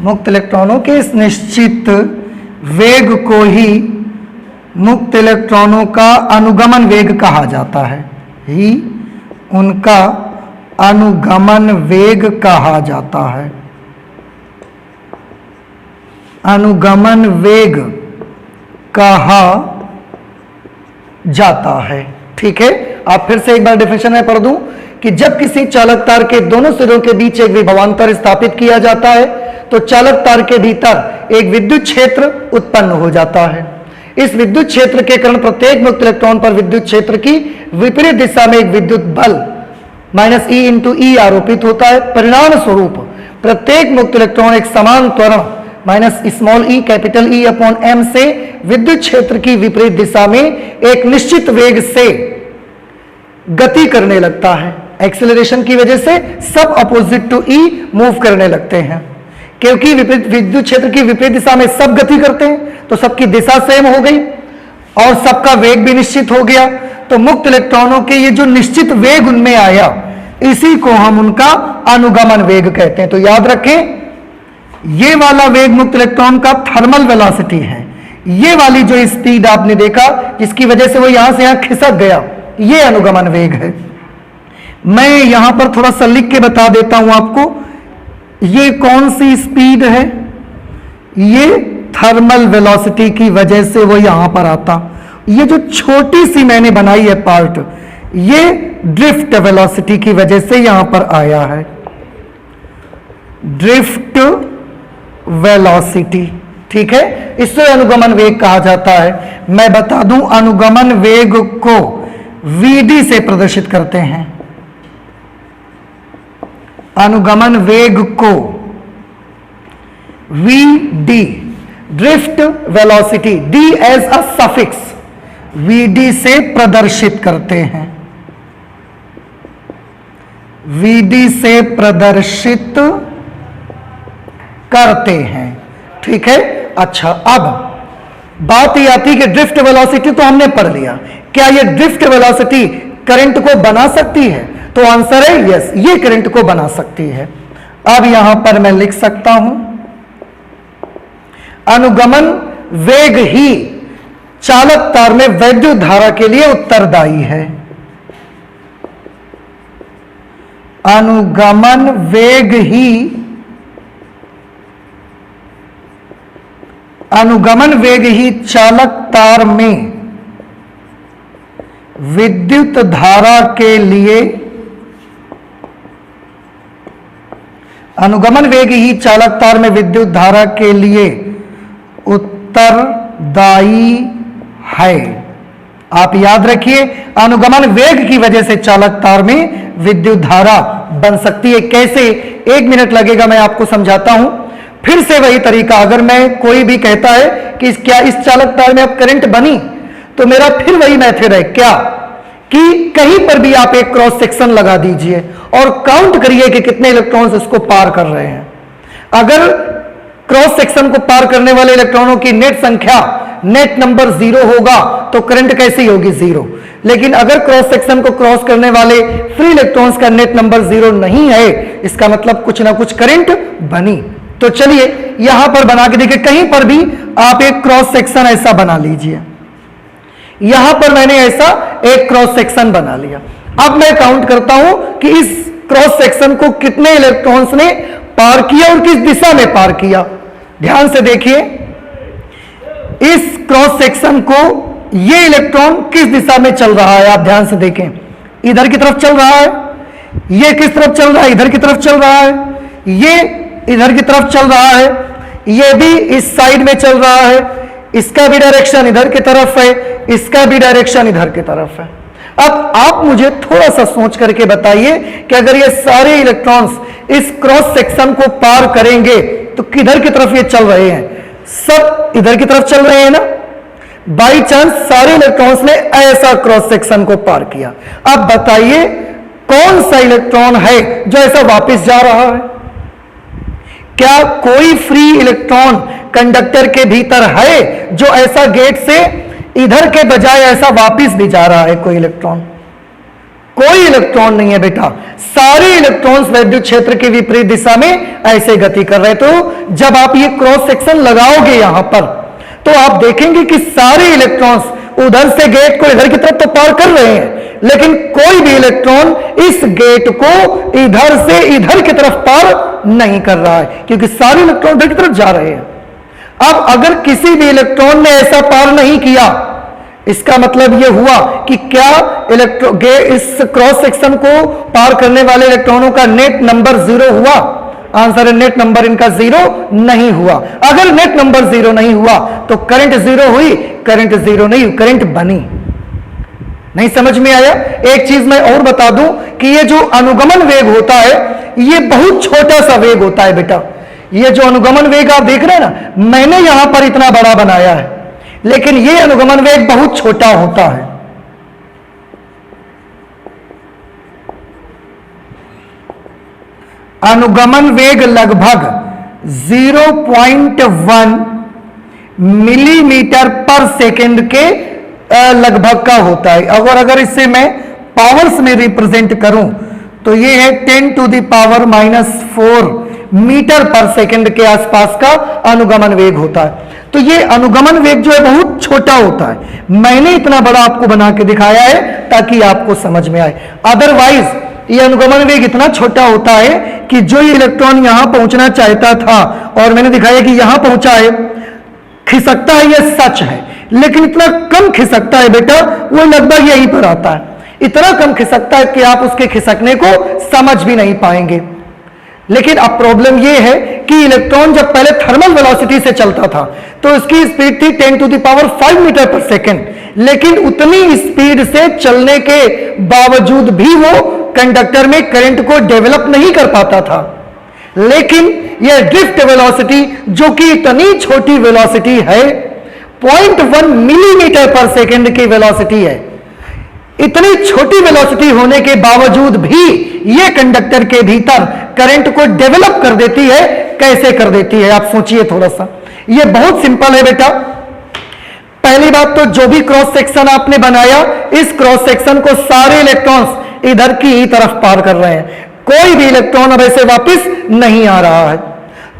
मुक्त इलेक्ट्रॉनों के इस निश्चित वेग को ही मुक्त इलेक्ट्रॉनों का अनुगमन वेग कहा जाता है, ही उनका अनुगमन वेग कहा जाता है। अनुगमन वेग कहा जाता है। ठीक है, आप फिर से एक बार डेफिनेशन में पढ़ दूं कि जब किसी चालक तार के दोनों सिरों के बीच एक विभवांतर स्थापित किया जाता है तो चालक तार के भीतर एक विद्युत क्षेत्र उत्पन्न हो जाता है। इस विद्युत क्षेत्र के कारण प्रत्येक मुक्त इलेक्ट्रॉन पर विद्युत क्षेत्र की विपरीत दिशा में एक विद्युत बल -E × E आरोपित होता है। परिणाम स्वरूप प्रत्येक मुक्त इलेक्ट्रॉन एक समान त्वरण -E से विद्युत क्षेत्र की विपरीत दिशा में एक निश्चित वेग से गति करने लगता है। एक्सेलरेशन की वजह से सब अपोजिट टू E मूव करने लगते हैं। क्योंकि विद्युत क्षेत्र की विपरीत दिशा में सब गति करते हैं तो सबकी दिशा सेम हो गई और सबका वेग भी निश्चित हो गया। तो मुक्त इलेक्ट्रॉनों के ये जो निश्चित वेग उनमें आया, इसी को हम उनका अनुगमन वेग कहते हैं। तो याद रखें, ये वाला वेग मुक्त इलेक्ट्रॉन का थर्मल वेलोसिटी है। ये वाली जो स्पीड आपने देखा जिसकी वजह से वो यहां से यहां खिसक गया, ये अनुगमन वेग है। मैं यहां पर थोड़ा सा लिख के बता देता हूं आपको, ये कौन सी स्पीड है, ये थर्मल वेलोसिटी की वजह से वो यहां पर आता। ये जो छोटी सी मैंने बनाई है पार्ट, ये ड्रिफ्ट वेलोसिटी की वजह से यहां पर आया है। ड्रिफ्ट वेलोसिटी, ठीक है, इससे अनुगमन वेग कहा जाता है। मैं बता दूं, अनुगमन वेग को Vd से प्रदर्शित करते हैं। अनुगमन वेग को Vd, drift velocity, D as a suffix, Vd से प्रदर्शित करते हैं। Vd से प्रदर्शित करते हैं, ठीक है। अच्छा, अब बात ये आती है कि ड्रिफ्ट वेलोसिटी तो हमने पढ़ लिया, क्या ये ड्रिफ्ट वेलोसिटी करंट को बना सकती है? तो आंसर है यस, ये करंट को बना सकती है। अब यहां पर मैं लिख सकता हूं, अनुगमन वेग ही चालक तार में वैद्युत धारा के लिए उत्तरदायी है। अनुगमन वेग ही, अनुगमन वेग ही चालक तार में विद्युत धारा के लिए, अनुगमन वेग ही चालक तार में विद्युत धारा के लिए उत्तरदायी है। आप याद रखिए, अनुगमन वेग की वजह से चालक तार में विद्युत धारा बन सकती है। कैसे? 1 मिनट लगेगा, मैं आपको समझाता हूं। फिर से वही तरीका, अगर मैं कोई भी कहता है कि क्या इस चालक तार में अब करंट बनी, तो मेरा फिर वही मेथड है, क्या कि कहीं पर भी आप एक क्रॉस सेक्शन लगा दीजिए और काउंट करिए कि कितने इलेक्ट्रॉन्स इसको पार कर रहे हैं। अगर क्रॉस सेक्शन को पार करने वाले इलेक्ट्रॉनों की नेट संख्या, नेट नंबर 0 होगा तो करंट कैसी होगी? 0। लेकिन अगर क्रॉस सेक्शन को क्रॉस करने वाले फ्री इलेक्ट्रॉन्स का नेट नंबर 0 नहीं है, इसका मतलब कुछ ना कुछ करंट बनी। तो चलिए यहां पर बना के देखिए, कहीं पर भी आप एक क्रॉस सेक्शन ऐसा बना लीजिए। यहां पर मैंने ऐसा एक क्रॉस सेक्शन बना लिया। अब मैं काउंट करता हूं कि इस क्रॉस सेक्शन को कितने इलेक्ट्रॉन्स ने पार किया और किस दिशा में पार किया। ध्यान से देखिए, इस क्रॉस सेक्शन को ये इलेक्ट्रॉन किस दिशा में चल रहा है, आप ध्यान से देखें। इधर की तरफ चल रहा है। ये किस तरफ चल रहा है? इधर की तरफ चल रहा है। ये इधर की तरफ चल रहा है। ये भी इस साइड में चल रहा है। इसका भी डायरेक्शन इधर की तरफ है, इसका भी डायरेक्शन इधर की तरफ है। अब आप मुझे थोड़ा सा सोच करके बताइए कि अगर ये सारे इलेक्ट्रॉन्स इस क्रॉस सेक्शन को पार करेंगे तो किधर की तरफ ये चल रहे हैं? सब इधर की तरफ चल रहे हैं ना। बाई चांस सारे इलेक्ट्रॉन्स ने ऐसा क्रॉस सेक्शन को पार किया। अब बताइए कौन सा इलेक्ट्रॉन है जो ऐसा वापस जा रहा है? क्या कोई फ्री इलेक्ट्रॉन कंडक्टर के भीतर है जो ऐसा गेट से इधर के बजाय ऐसा वापस भी जा रहा है? कोई इलेक्ट्रॉन, कोई इलेक्ट्रॉन नहीं है बेटा। सारे इलेक्ट्रॉन्स वैद्युत क्षेत्र के विपरीत दिशा में ऐसे गति कर रहे। तो जब आप ये क्रॉस सेक्शन लगाओगे यहां पर तो आप देखेंगे कि सारे इलेक्ट्रॉन्स उधर से गेट को इधर की तरफ तो पार कर रहे हैं, लेकिन कोई भी इलेक्ट्रॉन इस गेट को इधर से इधर की तरफ पार नहीं कर रहा है, क्योंकि सारे इलेक्ट्रॉन इधर की तरफ जा रहे हैं। अब अगर किसी भी इलेक्ट्रॉन ने ऐसा पार नहीं किया, इसका मतलब यह हुआ कि क्या इस क्रॉस सेक्शन को पार करने वाले इलेक्ट्रॉनों का नेट नंबर 0 हुआ? आंसर है नेट नंबर इनका 0 नहीं हुआ। अगर नेट नंबर 0 नहीं हुआ तो करंट 0 हुई? करंट 0 नहीं हुई, करंट बनी। नहीं समझ में आया? एक चीज मैं और बता दूं कि ये जो अनुगमन वेग होता है ये बहुत छोटा सा वेग होता है बेटा। ये जो अनुगमन वेग आप देख रहे हैं ना, मैंने यहां पर इतना बड़ा बनाया है, लेकिन ये अनुगमन वेग बहुत छोटा होता है। अनुगमन वेग लगभग 0.1 मिलीमीटर पर सेकेंड के लगभग का होता है। अगर इसे मैं पावर्स में रिप्रेजेंट करूं तो ये है 10 to the power -4 metre per second के आसपास का अनुगमन वेग होता है। तो ये अनुगमन वेग जो है बहुत छोटा होता है। मैंने इतना बड़ा आपको बना के दिखाया है ताकि आपको समझ में आए। अदरवाइज ये अनुगमन वेग इतना छोटा होता है कि जो ये इलेक्ट्रॉन यहां पहुंचना चाहता था और मैंने दिखाया कि यहां पहुंचा है, खिसकता है, यह सच है, लेकिन इतना कम खिसकता है बेटा, वो लगभग यहीं पर आता है। इतना कम खिसकता है कि आप उसके खिसकने को समझ भी नहीं पाएंगे। लेकिन अब प्रॉब्लम यह है कि इलेक्ट्रॉन जब पहले थर्मल वेलोसिटी से चलता था तो इसकी स्पीड थी 10 to the power 5 metre per second, लेकिन उतनी स्पीड से चलने के बावजूद भी वो कंडक्टर में करंट को डेवलप नहीं कर पाता था। लेकिन यह ड्रिफ्ट वेलोसिटी जो कि इतनी छोटी वेलोसिटी है, 0.1 मिलीमीटर पर सेकेंड की वेलोसिटी है, इतनी छोटी वेलोसिटी होने के बावजूद भी यह कंडक्टर के भीतर करंट को डेवलप कर देती है। कैसे कर देती है आप सोचिए थोड़ा सा। यह बहुत सिंपल है बेटा। पहली बात तो जो भी क्रॉस सेक्शन आपने बनाया, इस क्रॉस सेक्शन को सारे इलेक्ट्रॉन्स इधर की ही तरफ पार कर रहे हैं। कोई भी इलेक्ट्रॉन अब ऐसे वापस नहीं आ रहा है,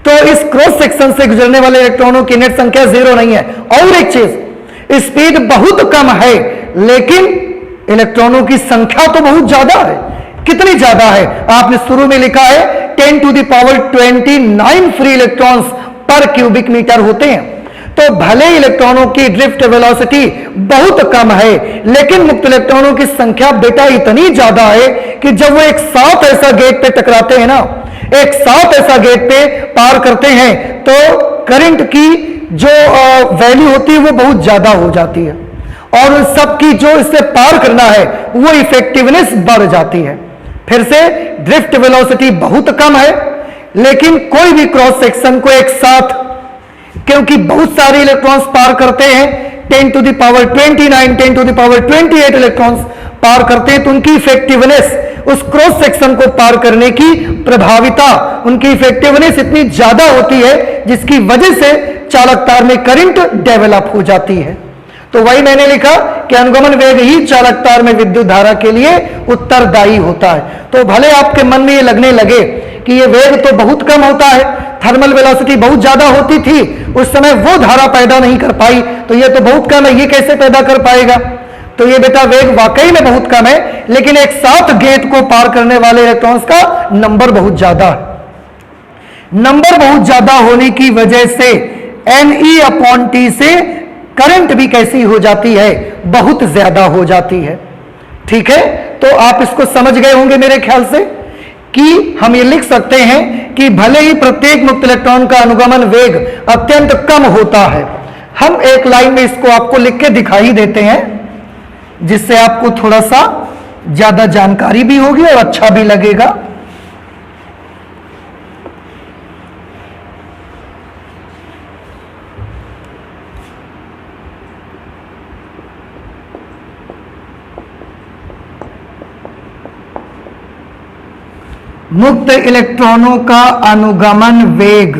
तो इस क्रॉस सेक्शन से गुजरने वाले इलेक्ट्रॉनों की नेट संख्या 0 नहीं है। और एक चीज, स्पीड बहुत कम है लेकिन इलेक्ट्रॉनों की संख्या तो बहुत ज्यादा है। कितनी ज्यादा है? आपने शुरू में लिखा है 10 to the power 29 free electrons per cubic metre होते हैं। तो भले इलेक्ट्रॉनों की ड्रिफ्ट वेलोसिटी बहुत कम है, लेकिन मुक्त इलेक्ट्रॉनों की संख्या बेटा इतनी ज्यादा है कि जब वो एक साथ ऐसा गेट पे टकराते हैं ना, एक साथ ऐसा गेट पे पार करते हैं, तो करंट की जो वैल्यू होती है वो बहुत ज्यादा हो जाती है और उन सब की जो इससे पार करना है वो इफेक्टिवनेस बढ़ जाती है। फिर से ड्रिफ्ट वेलोसिटी बहुत कम है, लेकिन कोई भी क्रॉस सेक्शन को एक साथ, क्योंकि बहुत सारे इलेक्ट्रॉन्स पार करते हैं, 10 to the power 29, 10 to the power 28 electrons पार करते हैं, तो उनकी इफेक्टिवनेस, उस क्रॉस सेक्शन को पार करने की प्रभाविता, उनकी इफेक्टिवनेस इतनी ज्यादा होती है जिसकी वजह से चालक तार में करंट डेवलप हो जाती है। तो वही मैंने लिखा कि अनुगमन वेग ही चालक तार में विद्युत धारा के लिए उत्तरदायी होता है। तो भले आपके मन में ये लगने लगे कि ये वेग तो बहुत कम होता है, थर्मल वेलोसिटी बहुत ज्यादा होती थी, उस समय वो धारा पैदा नहीं कर पाई, तो ये तो बहुत कम है, ये कैसे पैदा कर पाएगा? तो ये बेटा वेग वाकई में बहुत कम है, लेकिन एक साथ गेट को पार करने वाले इलेक्ट्रॉन्स का नंबर बहुत ज्यादा है। नंबर बहुत ज्यादा होने की वजह से Ne/T से करंट भी कैसी हो जाती है? बहुत ज्यादा हो जाती है। ठीक है, तो आप इसको समझ गए होंगे मेरे ख्याल से कि हम ये लिख सकते हैं कि भले ही प्रत्येक मुक्त इलेक्ट्रॉन का अनुगमन वेग अत्यंत कम होता है, हम एक लाइन में इसको आपको लिख के दिखाई देते हैं, जिससे आपको थोड़ा सा ज्यादा जानकारी भी होगी और अच्छा भी लगेगा। मुक्त इलेक्ट्रॉनों का अनुगमन वेग,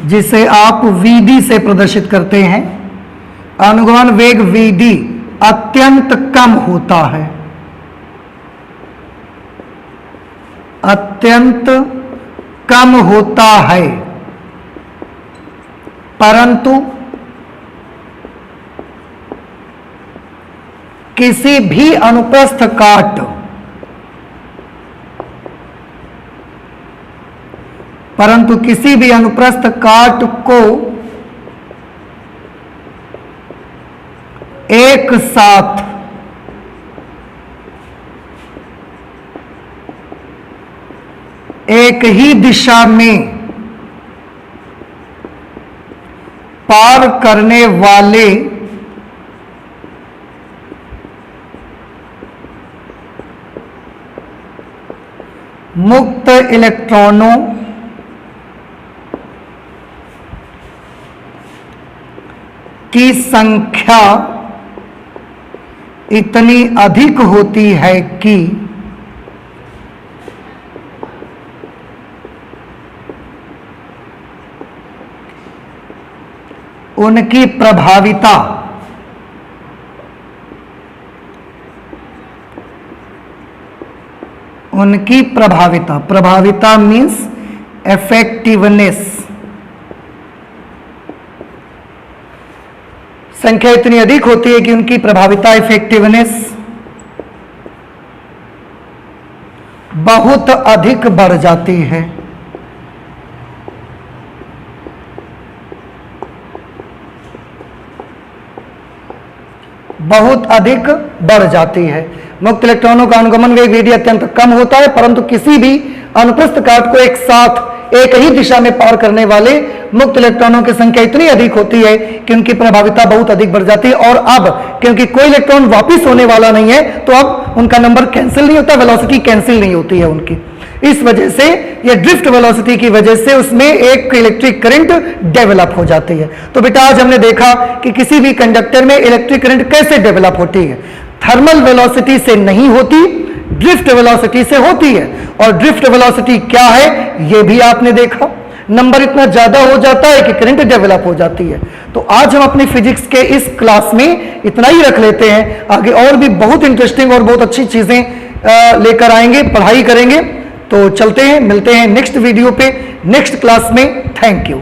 जिसे आप Vd से प्रदर्शित करते हैं, अनुगमन वेग Vd अत्यंत कम होता है, अत्यंत कम होता है, परंतु किसी भी अनुप्रस्थ काट, परंतु किसी भी अनुप्रस्थ काट को एक साथ एक ही दिशा में पार करने वाले मुक्त इलेक्ट्रॉनों की संख्या इतनी अधिक होती है कि उनकी प्रभाविता प्रभाविता मीन्स इफेक्टिवनेस, संख्या इतनी अधिक होती है कि उनकी प्रभाविता इफेक्टिवनेस बहुत अधिक बढ़ जाती है। बहुत अधिक बढ़ जाती है। मुक्त इलेक्ट्रॉनों का अनुगमन वेग Vd अत्यंत कम होता है, परंतु किसी भी अनुप्रस्थ काट को एक साथ एक ही दिशा में पार करने वाले मुक्त इलेक्ट्रॉनों की संख्या इतनी अधिक होती है कि उनकी प्रभाविता बहुत अधिक बढ़ जाती है। और अब क्योंकि कोई इलेक्ट्रॉन वापस होने वाला नहीं है, तो अब उनका नंबर कैंसिल नहीं होता, वेलोसिटी कैंसिल नहीं होती है उनकी। इस वजह से ये ड्रिफ्ट वेलोसिटी की वजह से उसमें एक इलेक्ट्रिक करंट डेवलप हो जाती है। तो बेटा आज हमने देखा कि किसी भी कंडक्टर में इलेक्ट्रिक करंट कैसे डेवलप होती है। थर्मल वेलोसिटी से नहीं होती, ड्रिफ्ट वेलोसिटी से होती है। और ड्रिफ्ट वेलोसिटी क्या है ये भी आपने देखा, नंबर इतना ज्यादा हो जाता है कि करंट डेवलप हो जाती है। तो आज हम अपनी फिजिक्स के इस क्लास में इतना ही रख लेते हैं, आगे और भी बहुत इंटरेस्टिंग और बहुत अच्छी चीजें लेकर आएंगे, पढ़ाई करेंगे। तो चलते हैं, मिलते हैं नेक्स्ट वीडियो पे, नेक्स्ट क्लास में। Thank you.